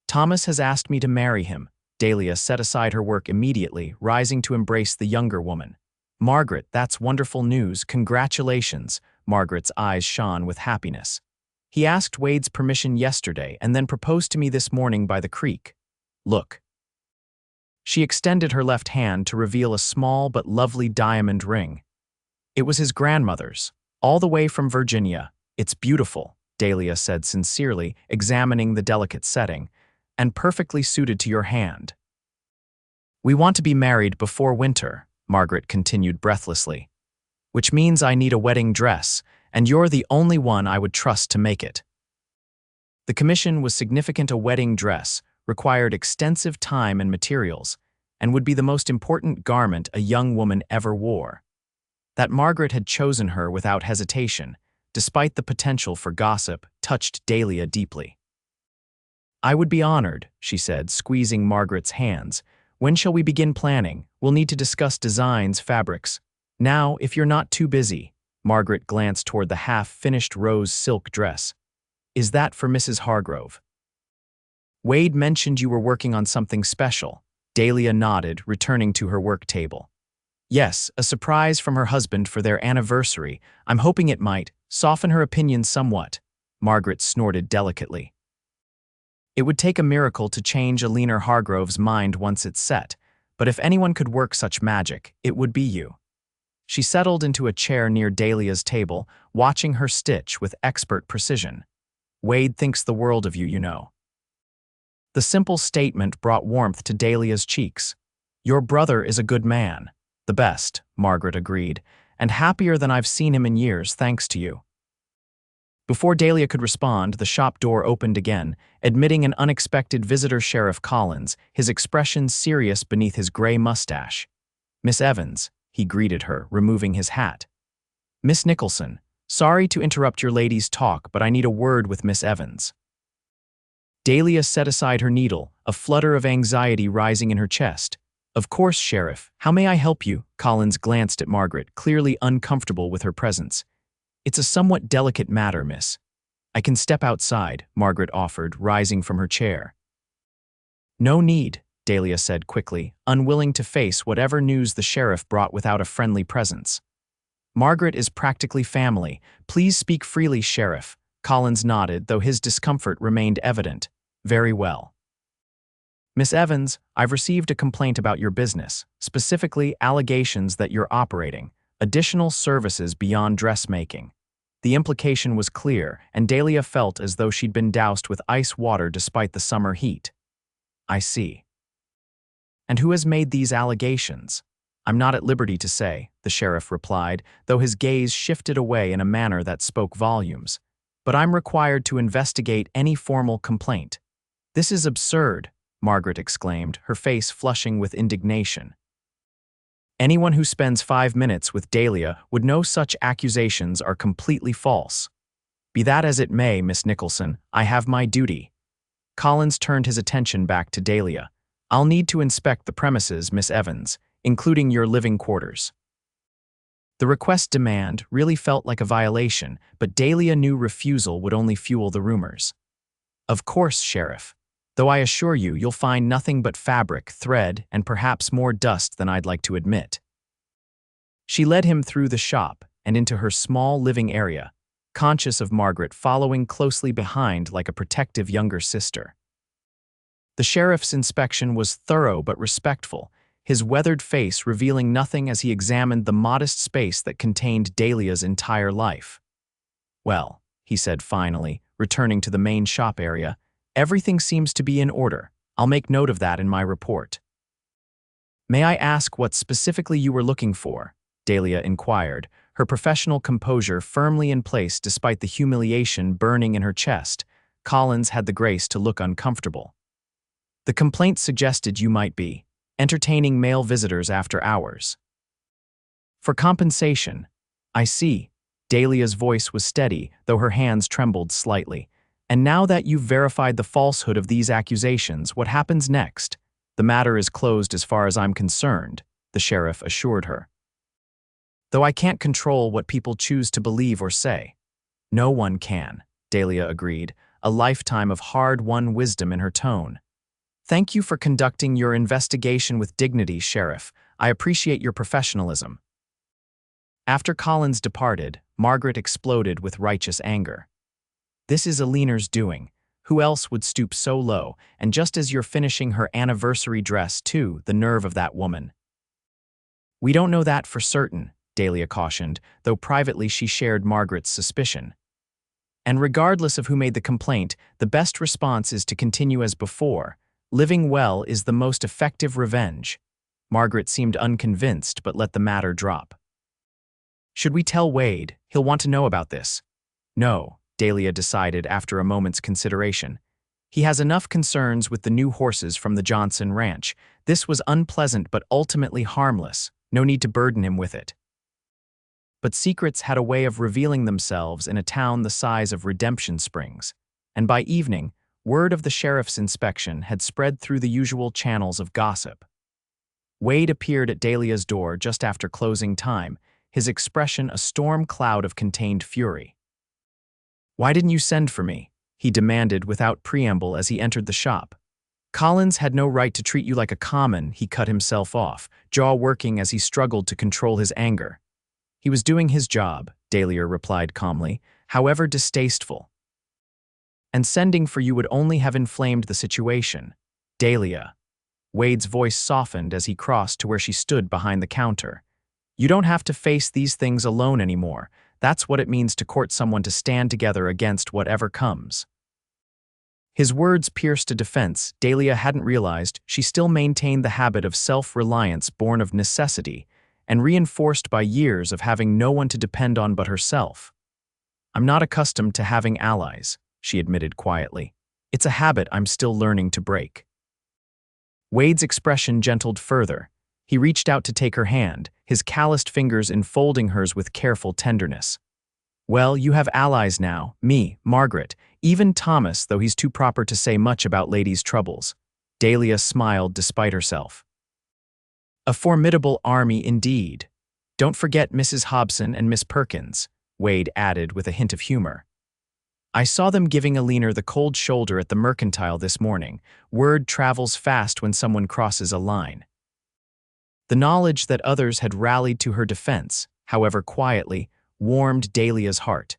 Thomas has asked me to marry him. Dahlia set aside her work immediately, rising to embrace the younger woman. Margaret, that's wonderful news. Congratulations. Margaret's eyes shone with happiness. He asked Wade's permission yesterday and then proposed to me this morning by the creek. Look. She extended her left hand to reveal a small but lovely diamond ring. It was his grandmother's, all the way from Virginia. It's beautiful, Dahlia said sincerely, examining the delicate setting, and perfectly suited to your hand. We want to be married before winter, Margaret continued breathlessly, which means I need a wedding dress, and you're the only one I would trust to make it. The commission was significant. A wedding dress required extensive time and materials, and would be the most important garment a young woman ever wore. That Margaret had chosen her without hesitation, despite the potential for gossip, touched Dahlia deeply. I would be honored, she said, squeezing Margaret's hands. When shall we begin planning? We'll need to discuss designs, fabrics. Now, if you're not too busy. Margaret glanced toward the half-finished rose silk dress. Is that for Mrs. Hargrove? Wade mentioned you were working on something special. Dahlia nodded, returning to her work table. Yes, a surprise from her husband for their anniversary. I'm hoping it might soften her opinion somewhat, Margaret snorted delicately. It would take a miracle to change Alina Hargrove's mind once it's set, but if anyone could work such magic, it would be you. She settled into a chair near Dahlia's table, watching her stitch with expert precision. Wade thinks the world of you, you know. The simple statement brought warmth to Dahlia's cheeks. Your brother is a good man. The best, Margaret agreed, and happier than I've seen him in years thanks to you. Before Dahlia could respond, the shop door opened again, admitting an unexpected visitor, Sheriff Collins, his expression serious beneath his gray mustache. Miss Evans, he greeted her, removing his hat. Miss Nicholson, sorry to interrupt your lady's talk, but I need a word with Miss Evans. Dahlia set aside her needle, a flutter of anxiety rising in her chest. Of course, Sheriff. How may I help you? Collins glanced at Margaret, clearly uncomfortable with her presence. It's a somewhat delicate matter, miss. I can step outside, Margaret offered, rising from her chair. No need, Dahlia said quickly, unwilling to face whatever news the sheriff brought without a friendly presence. Margaret is practically family. Please speak freely, Sheriff. Collins nodded, though his discomfort remained evident. Very well. Miss Evans, I've received a complaint about your business, specifically allegations that you're operating additional services beyond dressmaking. The implication was clear, and Dahlia felt as though she'd been doused with ice water despite the summer heat. I see. And who has made these allegations? I'm not at liberty to say, the sheriff replied, though his gaze shifted away in a manner that spoke volumes. But I'm required to investigate any formal complaint. This is absurd, Margaret exclaimed, her face flushing with indignation. Anyone who spends 5 minutes with Dahlia would know such accusations are completely false. Be that as it may, Miss Nicholson, I have my duty. Collins turned his attention back to Dahlia. I'll need to inspect the premises, Miss Evans, including your living quarters. The request demand really felt like a violation, but Dahlia knew refusal would only fuel the rumors. Of course, Sheriff. Though I assure you, you'll find nothing but fabric, thread, and perhaps more dust than I'd like to admit. She led him through the shop and into her small living area, conscious of Margaret following closely behind like a protective younger sister. The sheriff's inspection was thorough but respectful, his weathered face revealing nothing as he examined the modest space that contained Dahlia's entire life. Well, he said finally, returning to the main shop area, everything seems to be in order. I'll make note of that in my report. May I ask what specifically you were looking for? Dahlia inquired, her professional composure firmly in place despite the humiliation burning in her chest. Collins had the grace to look uncomfortable. The complaint suggested you might be entertaining male visitors after hours. For compensation. I see. Dahlia's voice was steady, though her hands trembled slightly. And now that you've verified the falsehood of these accusations, what happens next? The matter is closed as far as I'm concerned, the sheriff assured her. Though I can't control what people choose to believe or say. No one can, Dahlia agreed, a lifetime of hard-won wisdom in her tone. Thank you for conducting your investigation with dignity, Sheriff. I appreciate your professionalism. After Collins departed, Margaret exploded with righteous anger. This is Alina's doing. Who else would stoop so low, and just as you're finishing her anniversary dress too, the nerve of that woman. We don't know that for certain, Dahlia cautioned, though privately she shared Margaret's suspicion. And regardless of who made the complaint, the best response is to continue as before. Living well is the most effective revenge. Margaret seemed unconvinced, but let the matter drop. Should we tell Wade? He'll want to know about this. No, Dahlia decided after a moment's consideration. He has enough concerns with the new horses from the Johnson Ranch. This was unpleasant but ultimately harmless. No need to burden him with it. But secrets had a way of revealing themselves in a town the size of Redemption Springs, and by evening, word of the sheriff's inspection had spread through the usual channels of gossip. Wade appeared at Dahlia's door just after closing time, his expression a storm cloud of contained fury. Why didn't you send for me? He demanded without preamble as he entered the shop. Collins had no right to treat you like a common, he cut himself off, jaw working as he struggled to control his anger. He was doing his job, Dahlia replied calmly, however distasteful. And sending for you would only have inflamed the situation. Dahlia. Wade's voice softened as he crossed to where she stood behind the counter. You don't have to face these things alone anymore. That's what it means to court someone to stand together against whatever comes. His words pierced a defense Dahlia hadn't realized. She still maintained the habit of self-reliance born of necessity and reinforced by years of having no one to depend on but herself. I'm not accustomed to having allies, she admitted quietly. It's a habit I'm still learning to break. Wade's expression gentled further. He reached out to take her hand, his calloused fingers enfolding hers with careful tenderness. Well, you have allies now, me, Margaret, even Thomas, though he's too proper to say much about ladies' troubles. Dahlia smiled despite herself. A formidable army indeed. Don't forget Mrs. Hobson and Miss Perkins, Wade added with a hint of humor. I saw them giving Alina the cold shoulder at the Mercantile this morning. Word travels fast when someone crosses a line. The knowledge that others had rallied to her defense, however quietly, warmed Dahlia's heart.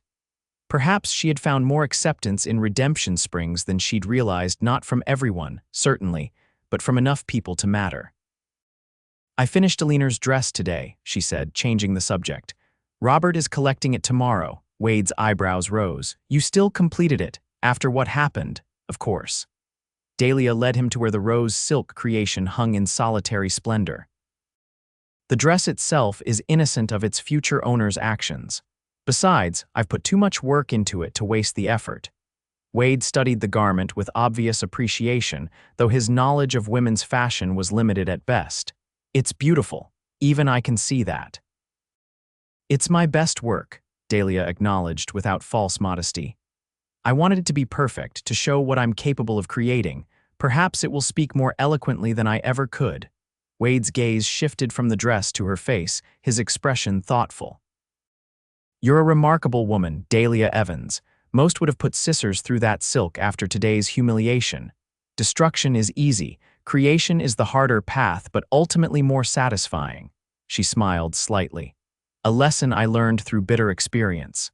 Perhaps she had found more acceptance in Redemption Springs than she'd realized, not from everyone, certainly, but from enough people to matter. I finished Alina's dress today, she said, changing the subject. Robert is collecting it tomorrow. Wade's eyebrows rose. You still completed it, after what happened, of course. Dahlia led him to where the rose silk creation hung in solitary splendor. The dress itself is innocent of its future owner's actions. Besides, I've put too much work into it to waste the effort. Wade studied the garment with obvious appreciation, though his knowledge of women's fashion was limited at best. It's beautiful. Even I can see that. It's my best work, Dahlia acknowledged without false modesty. I wanted it to be perfect, to show what I'm capable of creating. Perhaps it will speak more eloquently than I ever could. Wade's gaze shifted from the dress to her face, his expression thoughtful. You're a remarkable woman, Dahlia Evans. Most would have put scissors through that silk after today's humiliation. Destruction is easy. Creation is the harder path, but ultimately more satisfying. She smiled slightly. A lesson I learned through bitter experience.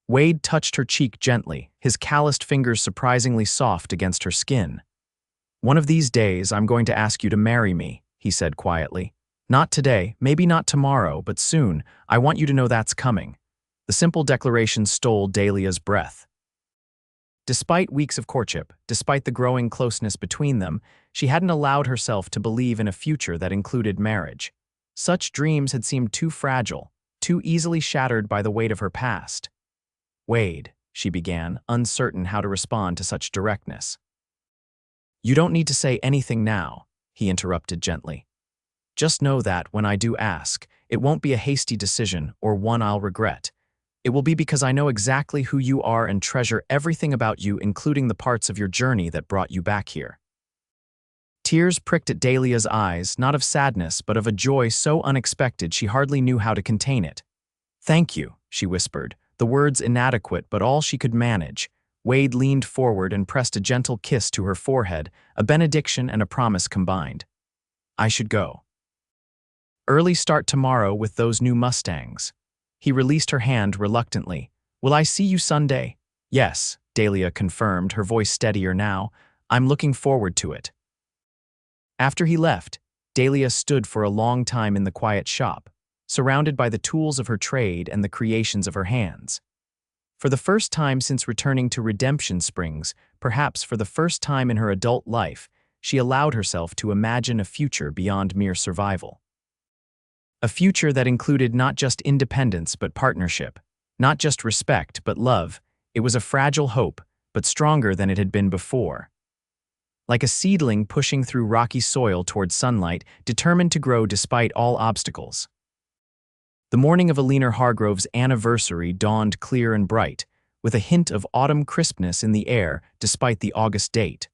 Wade touched her cheek gently, his calloused fingers surprisingly soft against her skin. One of these days, I'm going to ask you to marry me, he said quietly. Not today, maybe not tomorrow, but soon. I want you to know that's coming. The simple declaration stole Dahlia's breath. Despite weeks of courtship, despite the growing closeness between them, she hadn't allowed herself to believe in a future that included marriage. Such dreams had seemed too fragile, too easily shattered by the weight of her past. Wade, she began, uncertain how to respond to such directness. You don't need to say anything now, he interrupted gently. Just know that when I do ask, it won't be a hasty decision or one I'll regret. It will be because I know exactly who you are and treasure everything about you, including the parts of your journey that brought you back here. Tears pricked at Dahlia's eyes, not of sadness, but of a joy so unexpected she hardly knew how to contain it. Thank you, she whispered, the words inadequate but all she could manage. Wade leaned forward and pressed a gentle kiss to her forehead, a benediction and a promise combined. I should go. Early start tomorrow with those new Mustangs. He released her hand reluctantly. Will I see you Sunday? Yes, Dahlia confirmed, her voice steadier now. I'm looking forward to it. After he left, Dahlia stood for a long time in the quiet shop, surrounded by the tools of her trade and the creations of her hands. For the first time since returning to Redemption Springs, perhaps for the first time in her adult life, she allowed herself to imagine a future beyond mere survival. A future that included not just independence but partnership, not just respect but love. It was a fragile hope, but stronger than it had been before. Like a seedling pushing through rocky soil toward sunlight, determined to grow despite all obstacles. The morning of Alina Hargrove's anniversary dawned clear and bright, with a hint of autumn crispness in the air despite the August date.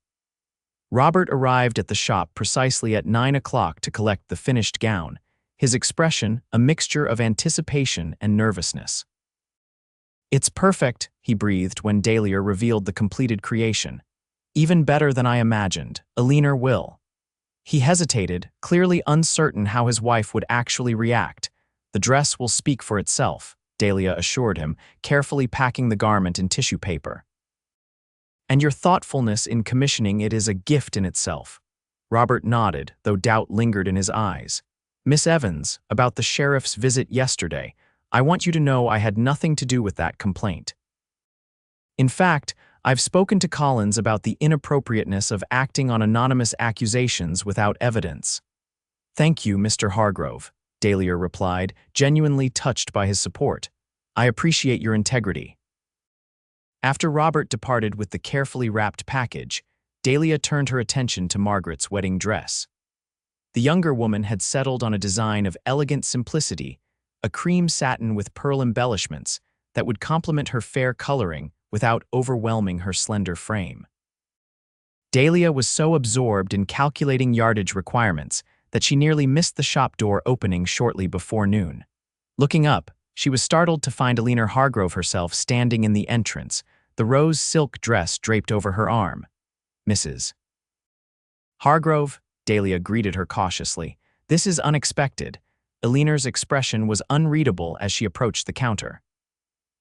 Robert arrived at the shop precisely at 9 o'clock to collect the finished gown, his expression a mixture of anticipation and nervousness. It's perfect, he breathed when Dahlia revealed the completed creation. Even better than I imagined. A leaner will. He hesitated, clearly uncertain how his wife would actually react. The dress will speak for itself, Dahlia assured him, carefully packing the garment in tissue paper. And your thoughtfulness in commissioning it is a gift in itself. Robert nodded, though doubt lingered in his eyes. Miss Evans, about the sheriff's visit yesterday, I want you to know I had nothing to do with that complaint. In fact, I've spoken to Collins about the inappropriateness of acting on anonymous accusations without evidence. Thank you, Mr. Hargrove, Dahlia replied, genuinely touched by his support. I appreciate your integrity. After Robert departed with the carefully wrapped package, Dahlia turned her attention to Margaret's wedding dress. The younger woman had settled on a design of elegant simplicity, a cream satin with pearl embellishments that would complement her fair coloring without overwhelming her slender frame. Dahlia was so absorbed in calculating yardage requirements that she nearly missed the shop door opening shortly before noon. Looking up, she was startled to find Eleanor Hargrove herself standing in the entrance, the rose silk dress draped over her arm. Mrs. Hargrove, Dahlia greeted her cautiously. This is unexpected. Eleanor's expression was unreadable as she approached the counter.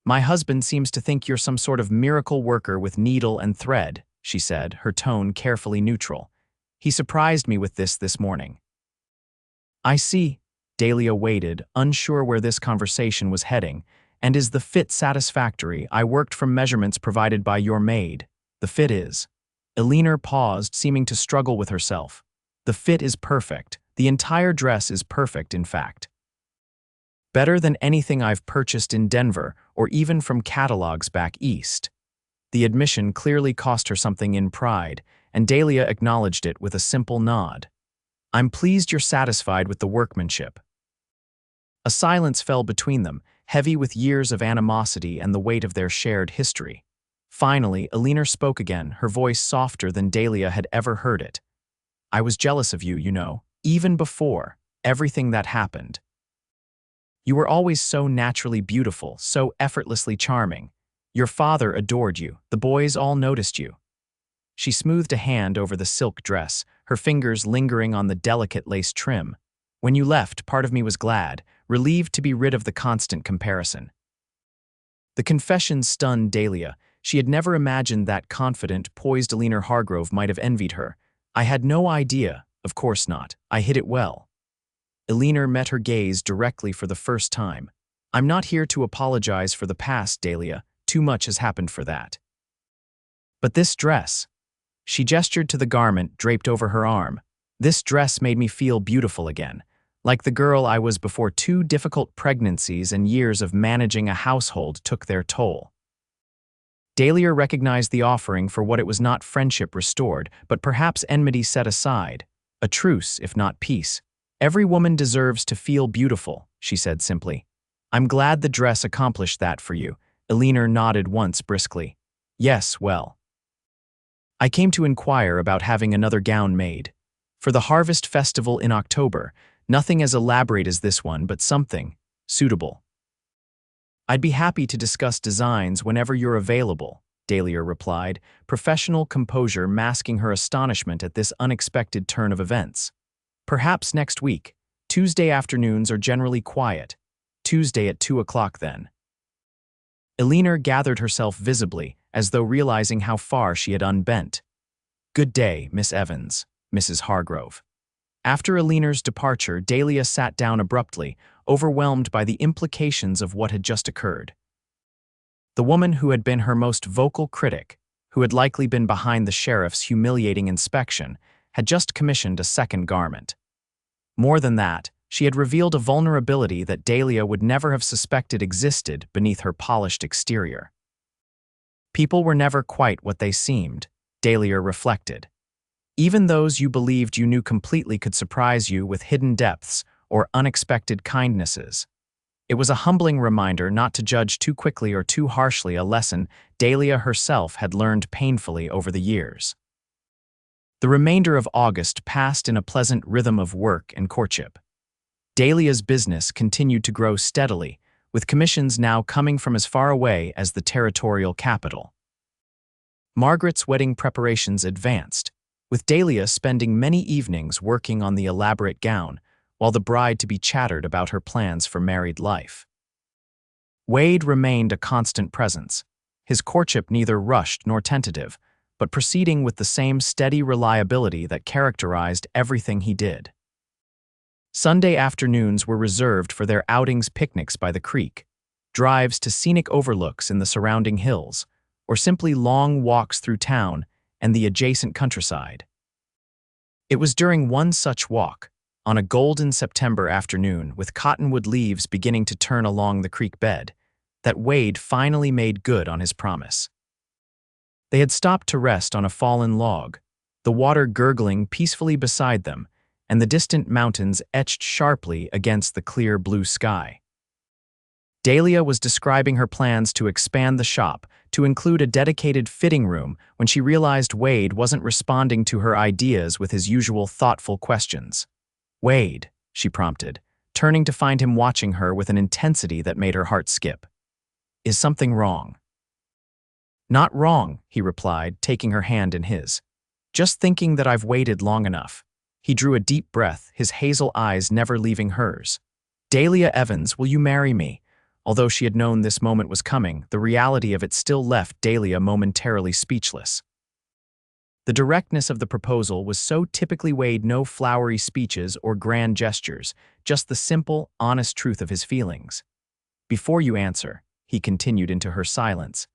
My husband seems to think you're some sort of miracle worker with needle and thread, she said, her tone carefully neutral. He surprised me with this morning. I see. Dahlia waited, unsure where this conversation was heading. And is the fit satisfactory? I worked from measurements provided by your maid. The fit is. Eleanor paused, seeming to struggle with herself. The fit is perfect. The entire dress is perfect, in fact. Better than anything I've purchased in Denver or even from catalogs back east. The admission clearly cost her something in pride, and Dahlia acknowledged it with a simple nod. I'm pleased you're satisfied with the workmanship. A silence fell between them, heavy with years of animosity and the weight of their shared history. Finally, Eleanor spoke again, her voice softer than Dahlia had ever heard it. I was jealous of you, you know, even before everything that happened. You were always so naturally beautiful, so effortlessly charming. Your father adored you. The boys all noticed you. She smoothed a hand over the silk dress, her fingers lingering on the delicate lace trim. When you left, part of me was glad, relieved to be rid of the constant comparison. The confession stunned Dahlia. She had never imagined that confident, poised Eleanor Hargrove might have envied her. I had no idea. Of course not. I hid it well. Eleanor met her gaze directly for the first time. I'm not here to apologize for the past, Dahlia. Too much has happened for that. But this dress. She gestured to the garment draped over her arm. This dress made me feel beautiful again, like the girl I was before 2 difficult pregnancies and years of managing a household took their toll. Dahlia recognized the offering for what it was, not friendship restored, but perhaps enmity set aside. A truce, if not peace. Every woman deserves to feel beautiful, she said simply. I'm glad the dress accomplished that for you. Eleanor nodded once briskly. Yes, well. I came to inquire about having another gown made. For the Harvest Festival in October, nothing as elaborate as this one, but something suitable. I'd be happy to discuss designs whenever you're available, Dahlia replied, professional composure masking her astonishment at this unexpected turn of events. Perhaps next week. Tuesday afternoons are generally quiet. Tuesday at 2 o'clock then. Eleanor gathered herself visibly, as though realizing how far she had unbent. Good day, Miss Evans, Mrs. Hargrove. After Eleanor's departure, Dahlia sat down abruptly, overwhelmed by the implications of what had just occurred. The woman who had been her most vocal critic, who had likely been behind the sheriff's humiliating inspection, had just commissioned a second garment. More than that, she had revealed a vulnerability that Dahlia would never have suspected existed beneath her polished exterior. People were never quite what they seemed, Dahlia reflected. Even those you believed you knew completely could surprise you with hidden depths or unexpected kindnesses. It was a humbling reminder not to judge too quickly or too harshly, a lesson Dahlia herself had learned painfully over the years. The remainder of August passed in a pleasant rhythm of work and courtship. Dahlia's business continued to grow steadily, with commissions now coming from as far away as the territorial capital. Margaret's wedding preparations advanced, with Dahlia spending many evenings working on the elaborate gown, while the bride-to-be chattered about her plans for married life. Wade remained a constant presence, his courtship neither rushed nor tentative, but proceeding with the same steady reliability that characterized everything he did. Sunday afternoons were reserved for their outings, picnics by the creek, drives to scenic overlooks in the surrounding hills, or simply long walks through town and the adjacent countryside. It was during one such walk, on a golden September afternoon with cottonwood leaves beginning to turn along the creek bed, that Wade finally made good on his promise. They had stopped to rest on a fallen log, the water gurgling peacefully beside them, and the distant mountains etched sharply against the clear blue sky. Dahlia was describing her plans to expand the shop to include a dedicated fitting room when she realized Wade wasn't responding to her ideas with his usual thoughtful questions. "Wade," she prompted, turning to find him watching her with an intensity that made her heart skip. "Is something wrong?" "Not wrong," he replied, taking her hand in his. "Just thinking that I've waited long enough." He drew a deep breath, his hazel eyes never leaving hers. "Dahlia Evans, will you marry me?" Although she had known this moment was coming, the reality of it still left Dahlia momentarily speechless. The directness of the proposal was so typically Wade, no flowery speeches or grand gestures, just the simple, honest truth of his feelings. "Before you answer," he continued into her silence,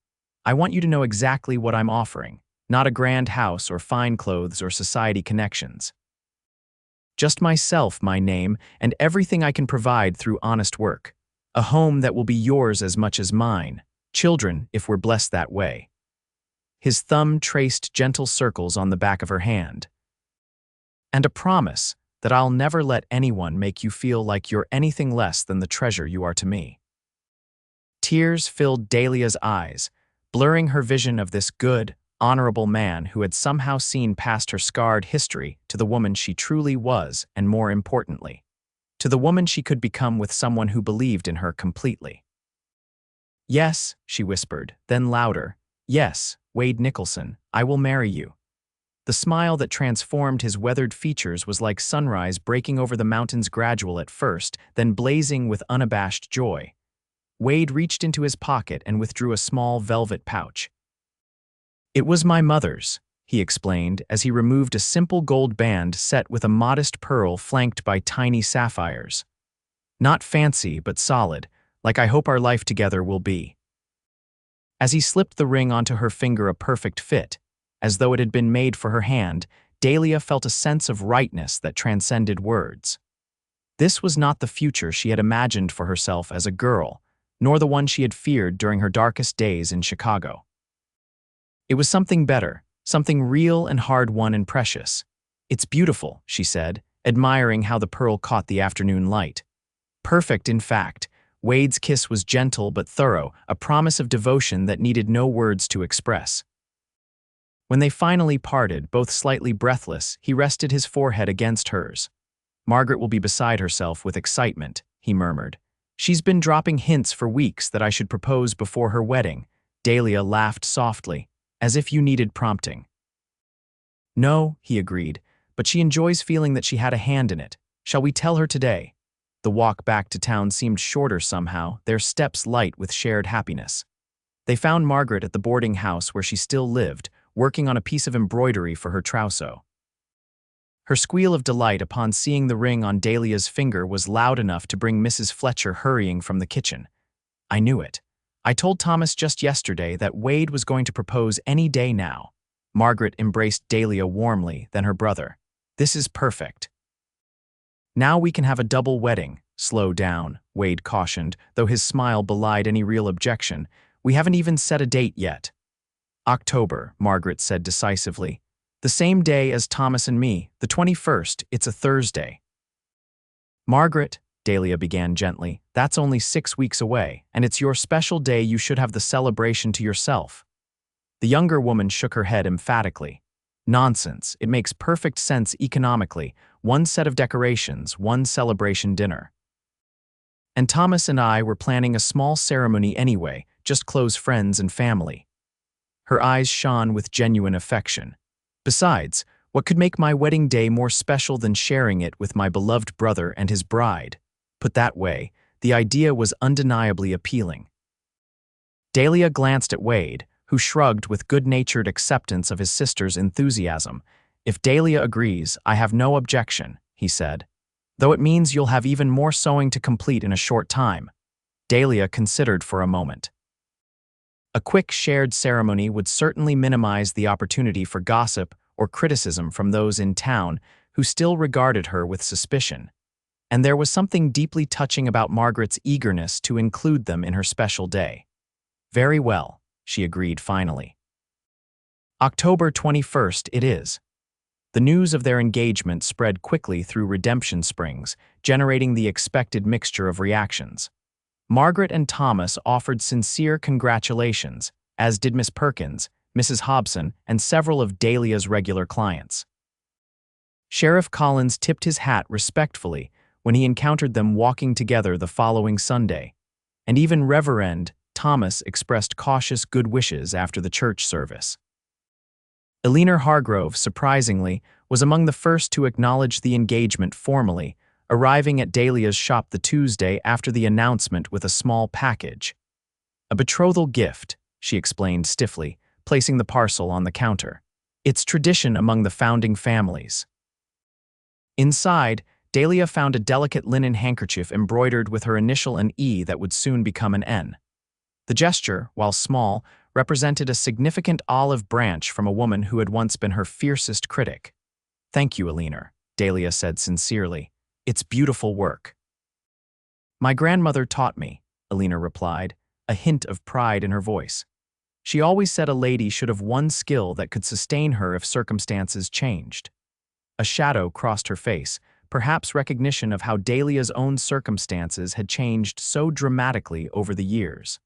"I want you to know exactly what I'm offering, not a grand house or fine clothes or society connections. Just myself, my name, and everything I can provide through honest work. A home that will be yours as much as mine, children if we're blessed that way." His thumb traced gentle circles on the back of her hand. "And a promise that I'll never let anyone make you feel like you're anything less than the treasure you are to me." Tears filled Dahlia's eyes, blurring her vision of this good, honorable man who had somehow seen past her scarred history to the woman she truly was, and more importantly, to the woman she could become with someone who believed in her completely. "Yes," she whispered, then louder, "Yes, Wade Nicholson, I will marry you." The smile that transformed his weathered features was like sunrise breaking over the mountains, gradual at first, then blazing with unabashed joy. Wade reached into his pocket and withdrew a small velvet pouch. "It was my mother's," he explained as he removed a simple gold band set with a modest pearl flanked by tiny sapphires. "Not fancy, but solid, like I hope our life together will be." As he slipped the ring onto her finger, a perfect fit, as though it had been made for her hand, Dahlia felt a sense of rightness that transcended words. This was not the future she had imagined for herself as a girl, nor the one she had feared during her darkest days in Chicago. It was something better, something real and hard-won and precious. "It's beautiful," she said, admiring how the pearl caught the afternoon light. Perfect, in fact. Wade's kiss was gentle but thorough, a promise of devotion that needed no words to express. When they finally parted, both slightly breathless, he rested his forehead against hers. "Margaret will be beside herself with excitement," he murmured. "She's been dropping hints for weeks that I should propose before her wedding." Dahlia laughed softly, "As if you needed prompting." "No," he agreed, "but she enjoys feeling that she had a hand in it. Shall we tell her today?" The walk back to town seemed shorter somehow, their steps light with shared happiness. They found Margaret at the boarding house where she still lived, working on a piece of embroidery for her trousseau. Her squeal of delight upon seeing the ring on Dahlia's finger was loud enough to bring Mrs. Fletcher hurrying from the kitchen. "I knew it. I told Thomas just yesterday that Wade was going to propose any day now." Margaret embraced Dahlia warmly, then her brother. "This is perfect." "Now we can have a double wedding." "Slow down," Wade cautioned, though his smile belied any real objection. "We haven't even set a date yet." "October," Margaret said decisively. "The same day as Thomas and me, the 21st, it's a Thursday." "Margaret," Dahlia began gently, "that's only 6 weeks away, and it's your special day. You should have the celebration to yourself." The younger woman shook her head emphatically. "Nonsense, it makes perfect sense economically. One set of decorations, one celebration dinner. And Thomas and I were planning a small ceremony anyway, just close friends and family." Her eyes shone with genuine affection. Besides, what could make my wedding day more special than sharing it with my beloved brother and his bride? Put that way, the idea was undeniably appealing. Dahlia glanced at Wade, who shrugged with good-natured acceptance of his sister's enthusiasm. "If Dahlia agrees, I have no objection," he said. "Though it means you'll have even more sewing to complete in a short time." Dahlia considered for a moment. A quick shared ceremony would certainly minimize the opportunity for gossip or criticism from those in town who still regarded her with suspicion. And there was something deeply touching about Margaret's eagerness to include them in her special day. "Very well," she agreed finally. October 21st it is. The news of their engagement spread quickly through Redemption Springs, generating the expected mixture of reactions. Margaret and Thomas offered sincere congratulations, as did Miss Perkins, Mrs. Hobson, and several of Dahlia's regular clients. Sheriff Collins tipped his hat respectfully when he encountered them walking together the following Sunday, and even Reverend Thomas expressed cautious good wishes after the church service. Eleanor Hargrove, surprisingly, was among the first to acknowledge the engagement formally, arriving at Dahlia's shop the Tuesday after the announcement with a small package. "A betrothal gift," she explained stiffly, placing the parcel on the counter. "It's tradition among the founding families." Inside, Dahlia found a delicate linen handkerchief embroidered with her initial an E that would soon become an N. The gesture, while small, represented a significant olive branch from a woman who had once been her fiercest critic. "Thank you, Eleanor," Dahlia said sincerely. "It's beautiful work." "My grandmother taught me," Eleanor replied, a hint of pride in her voice. "She always said a lady should have one skill that could sustain her if circumstances changed." A shadow crossed her face, perhaps recognition of how Dahlia's own circumstances had changed so dramatically over the years.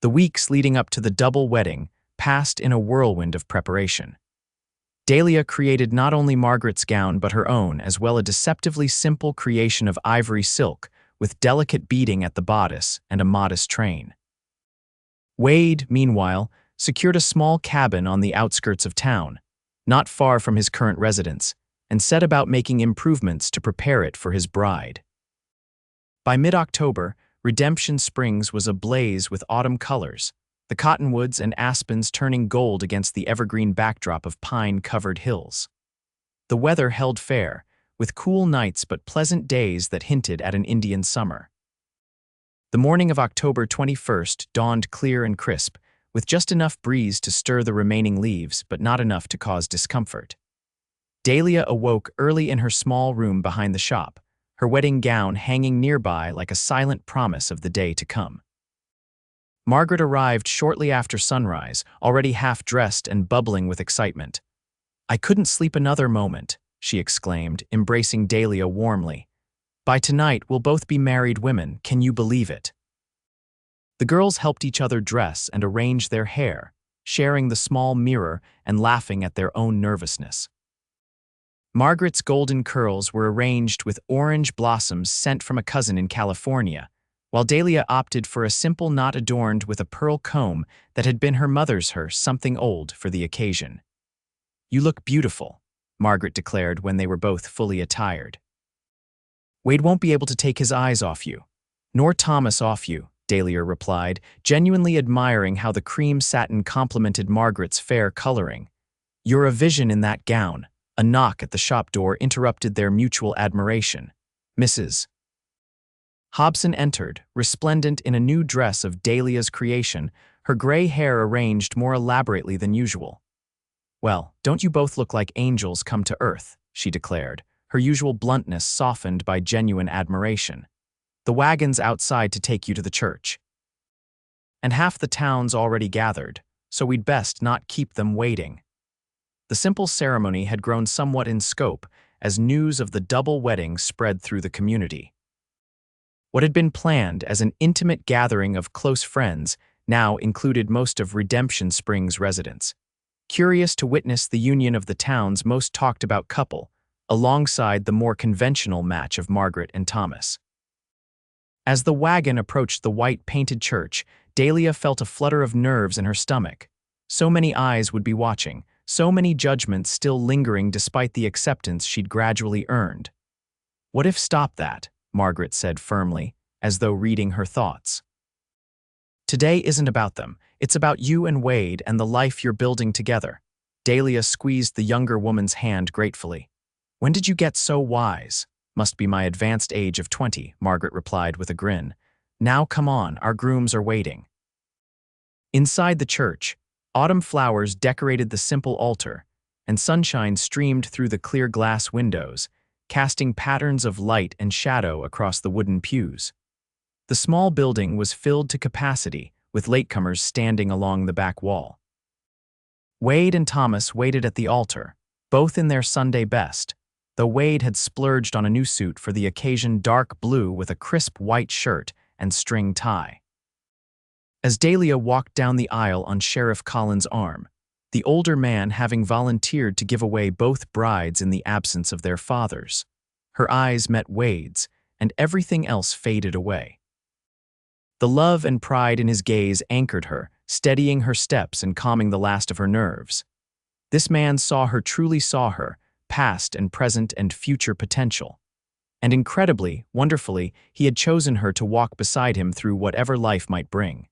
The weeks leading up to the double wedding passed in a whirlwind of preparation. Dahlia created not only Margaret's gown but her own, as well a deceptively simple creation of ivory silk with delicate beading at the bodice and a modest train. Wade, meanwhile, secured a small cabin on the outskirts of town, not far from his current residence, and set about making improvements to prepare it for his bride. By mid-October, Redemption Springs was ablaze with autumn colors, the cottonwoods and aspens turning gold against the evergreen backdrop of pine-covered hills. The weather held fair, with cool nights but pleasant days that hinted at an Indian summer. The morning of October 21st dawned clear and crisp, with just enough breeze to stir the remaining leaves but not enough to cause discomfort. Dahlia awoke early in her small room behind the shop, her wedding gown hanging nearby like a silent promise of the day to come. Margaret arrived shortly after sunrise, already half-dressed and bubbling with excitement. "I couldn't sleep another moment," she exclaimed, embracing Dahlia warmly. "By tonight, we'll both be married women, can you believe it?" The girls helped each other dress and arrange their hair, sharing the small mirror and laughing at their own nervousness. Margaret's golden curls were arranged with orange blossoms sent from a cousin in California, while Dahlia opted for a simple knot adorned with a pearl comb that had been her mother's something old for the occasion. "You look beautiful," Margaret declared when they were both fully attired. "Wade won't be able to take his eyes off you. Nor Thomas off you," Dahlia replied, genuinely admiring how the cream satin complemented Margaret's fair coloring. "You're a vision in that gown." A knock at the shop door interrupted their mutual admiration. Mrs. Hobson entered, resplendent in a new dress of Dahlia's creation, her gray hair arranged more elaborately than usual. "Well, don't you both look like angels come to earth," she declared, her usual bluntness softened by genuine admiration. "The wagon's outside to take you to the church. And half the town's already gathered, so we'd best not keep them waiting." The simple ceremony had grown somewhat in scope as news of the double wedding spread through the community. What had been planned as an intimate gathering of close friends now included most of Redemption Springs residents, curious to witness the union of the town's most talked-about couple, alongside the more conventional match of Margaret and Thomas. As the wagon approached the white-painted church, Dahlia felt a flutter of nerves in her stomach. So many eyes would be watching, so many judgments still lingering despite the acceptance she'd gradually earned. "What if stop that?" Margaret said firmly, as though reading her thoughts. "Today isn't about them. It's about you and Wade and the life you're building together." Dahlia squeezed the younger woman's hand gratefully. "When did you get so wise?" "Must be my advanced age of 20, Margaret replied with a grin. "Now come on, our grooms are waiting." Inside the church, autumn flowers decorated the simple altar, and sunshine streamed through the clear glass windows, casting patterns of light and shadow across the wooden pews. The small building was filled to capacity, with latecomers standing along the back wall. Wade and Thomas waited at the altar, both in their Sunday best, though Wade had splurged on a new suit for the occasion, dark blue with a crisp white shirt and string tie. As Dahlia walked down the aisle on Sheriff Collins' arm, the older man having volunteered to give away both brides in the absence of their fathers, her eyes met Wade's, and everything else faded away. The love and pride in his gaze anchored her, steadying her steps and calming the last of her nerves. This man truly saw her, past and present and future potential. And incredibly, wonderfully, he had chosen her to walk beside him through whatever life might bring.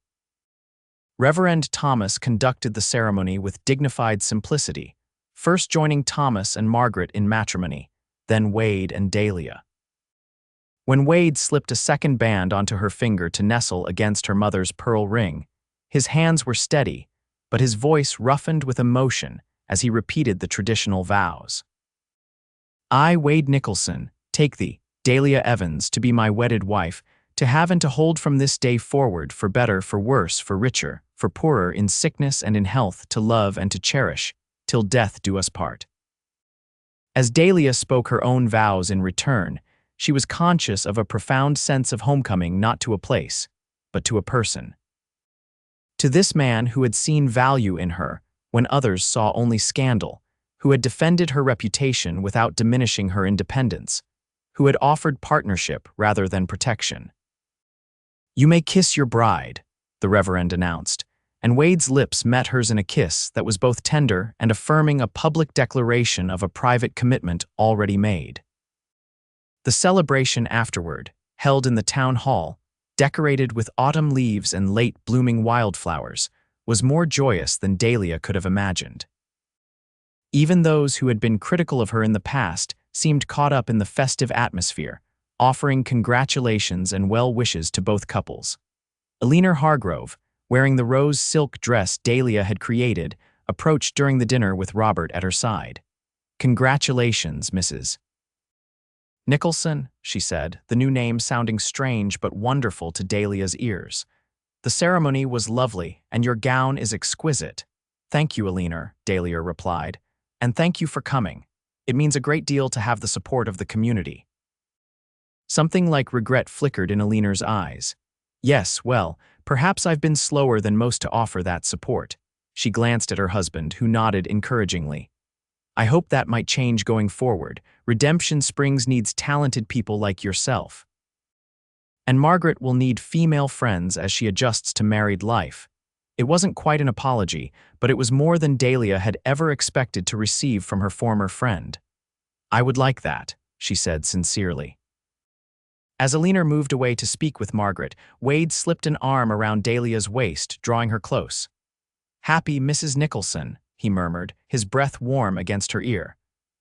Reverend Thomas conducted the ceremony with dignified simplicity, first joining Thomas and Margaret in matrimony, then Wade and Dahlia. When Wade slipped a second band onto her finger to nestle against her mother's pearl ring, his hands were steady, but his voice roughened with emotion as he repeated the traditional vows. "I, Wade Nicholson, take thee, Dahlia Evans, to be my wedded wife, to have and to hold from this day forward, for better, for worse, for richer, for poorer, in sickness and in health, to love and to cherish, till death do us part." As Dahlia spoke her own vows in return, she was conscious of a profound sense of homecoming, not to a place, but to a person. To this man who had seen value in her when others saw only scandal, who had defended her reputation without diminishing her independence, who had offered partnership rather than protection. "You may kiss your bride," the Reverend announced, and Wade's lips met hers in a kiss that was both tender and affirming, a public declaration of a private commitment already made. The celebration afterward, held in the town hall, decorated with autumn leaves and late-blooming wildflowers, was more joyous than Dahlia could have imagined. Even those who had been critical of her in the past seemed caught up in the festive atmosphere, offering congratulations and well wishes to both couples. Eleanor Hargrove, wearing the rose silk dress Dahlia had created, approached during the dinner with Robert at her side. "Congratulations, Mrs. Nicholson," she said, the new name sounding strange but wonderful to Dahlia's ears. "The ceremony was lovely, and your gown is exquisite." "Thank you, Eleanor," Dahlia replied, "and thank you for coming. It means a great deal to have the support of the community." Something like regret flickered in Eleanor's eyes. "Yes, well, perhaps I've been slower than most to offer that support." She glanced at her husband, who nodded encouragingly. "I hope that might change going forward. Redemption Springs needs talented people like yourself. And Margaret will need female friends as she adjusts to married life." It wasn't quite an apology, but it was more than Dahlia had ever expected to receive from her former friend. "I would like that," she said sincerely. As Eleanor moved away to speak with Margaret, Wade slipped an arm around Dahlia's waist, drawing her close. "Happy Mrs. Nicholson," he murmured, his breath warm against her ear.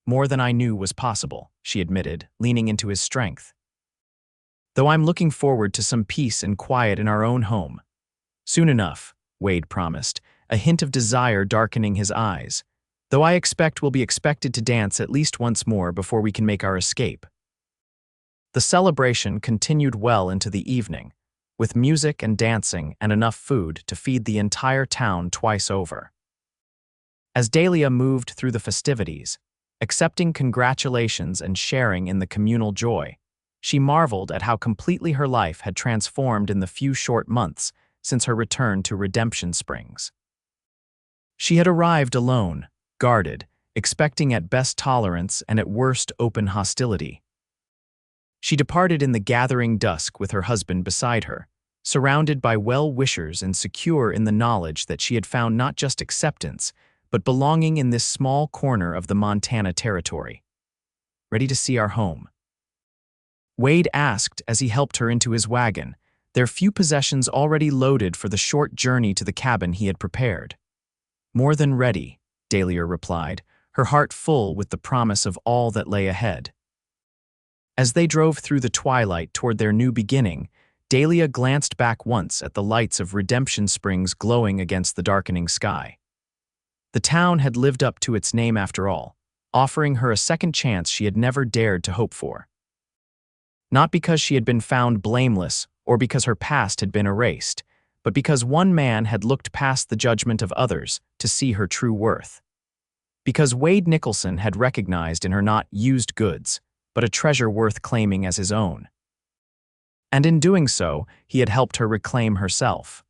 "More than I knew was possible," she admitted, leaning into his strength. "Though I'm looking forward to some peace and quiet in our own home." "Soon enough," Wade promised, a hint of desire darkening his eyes. "Though I expect we'll be expected to dance at least once more before we can make our escape." The celebration continued well into the evening, with music and dancing and enough food to feed the entire town twice over. As Dahlia moved through the festivities, accepting congratulations and sharing in the communal joy, she marveled at how completely her life had transformed in the few short months since her return to Redemption Springs. She had arrived alone, guarded, expecting at best tolerance and at worst open hostility. She departed in the gathering dusk with her husband beside her, surrounded by well-wishers and secure in the knowledge that she had found not just acceptance, but belonging in this small corner of the Montana territory. "Ready to see our home?" Wade asked as he helped her into his wagon, their few possessions already loaded for the short journey to the cabin he had prepared. "More than ready," Dahlia replied, her heart full with the promise of all that lay ahead. As they drove through the twilight toward their new beginning, Dahlia glanced back once at the lights of Redemption Springs glowing against the darkening sky. The town had lived up to its name after all, offering her a second chance she had never dared to hope for. Not because she had been found blameless or because her past had been erased, but because one man had looked past the judgment of others to see her true worth. Because Wade Nicholson had recognized in her not used goods, but a treasure worth claiming as his own. And in doing so, he had helped her reclaim herself.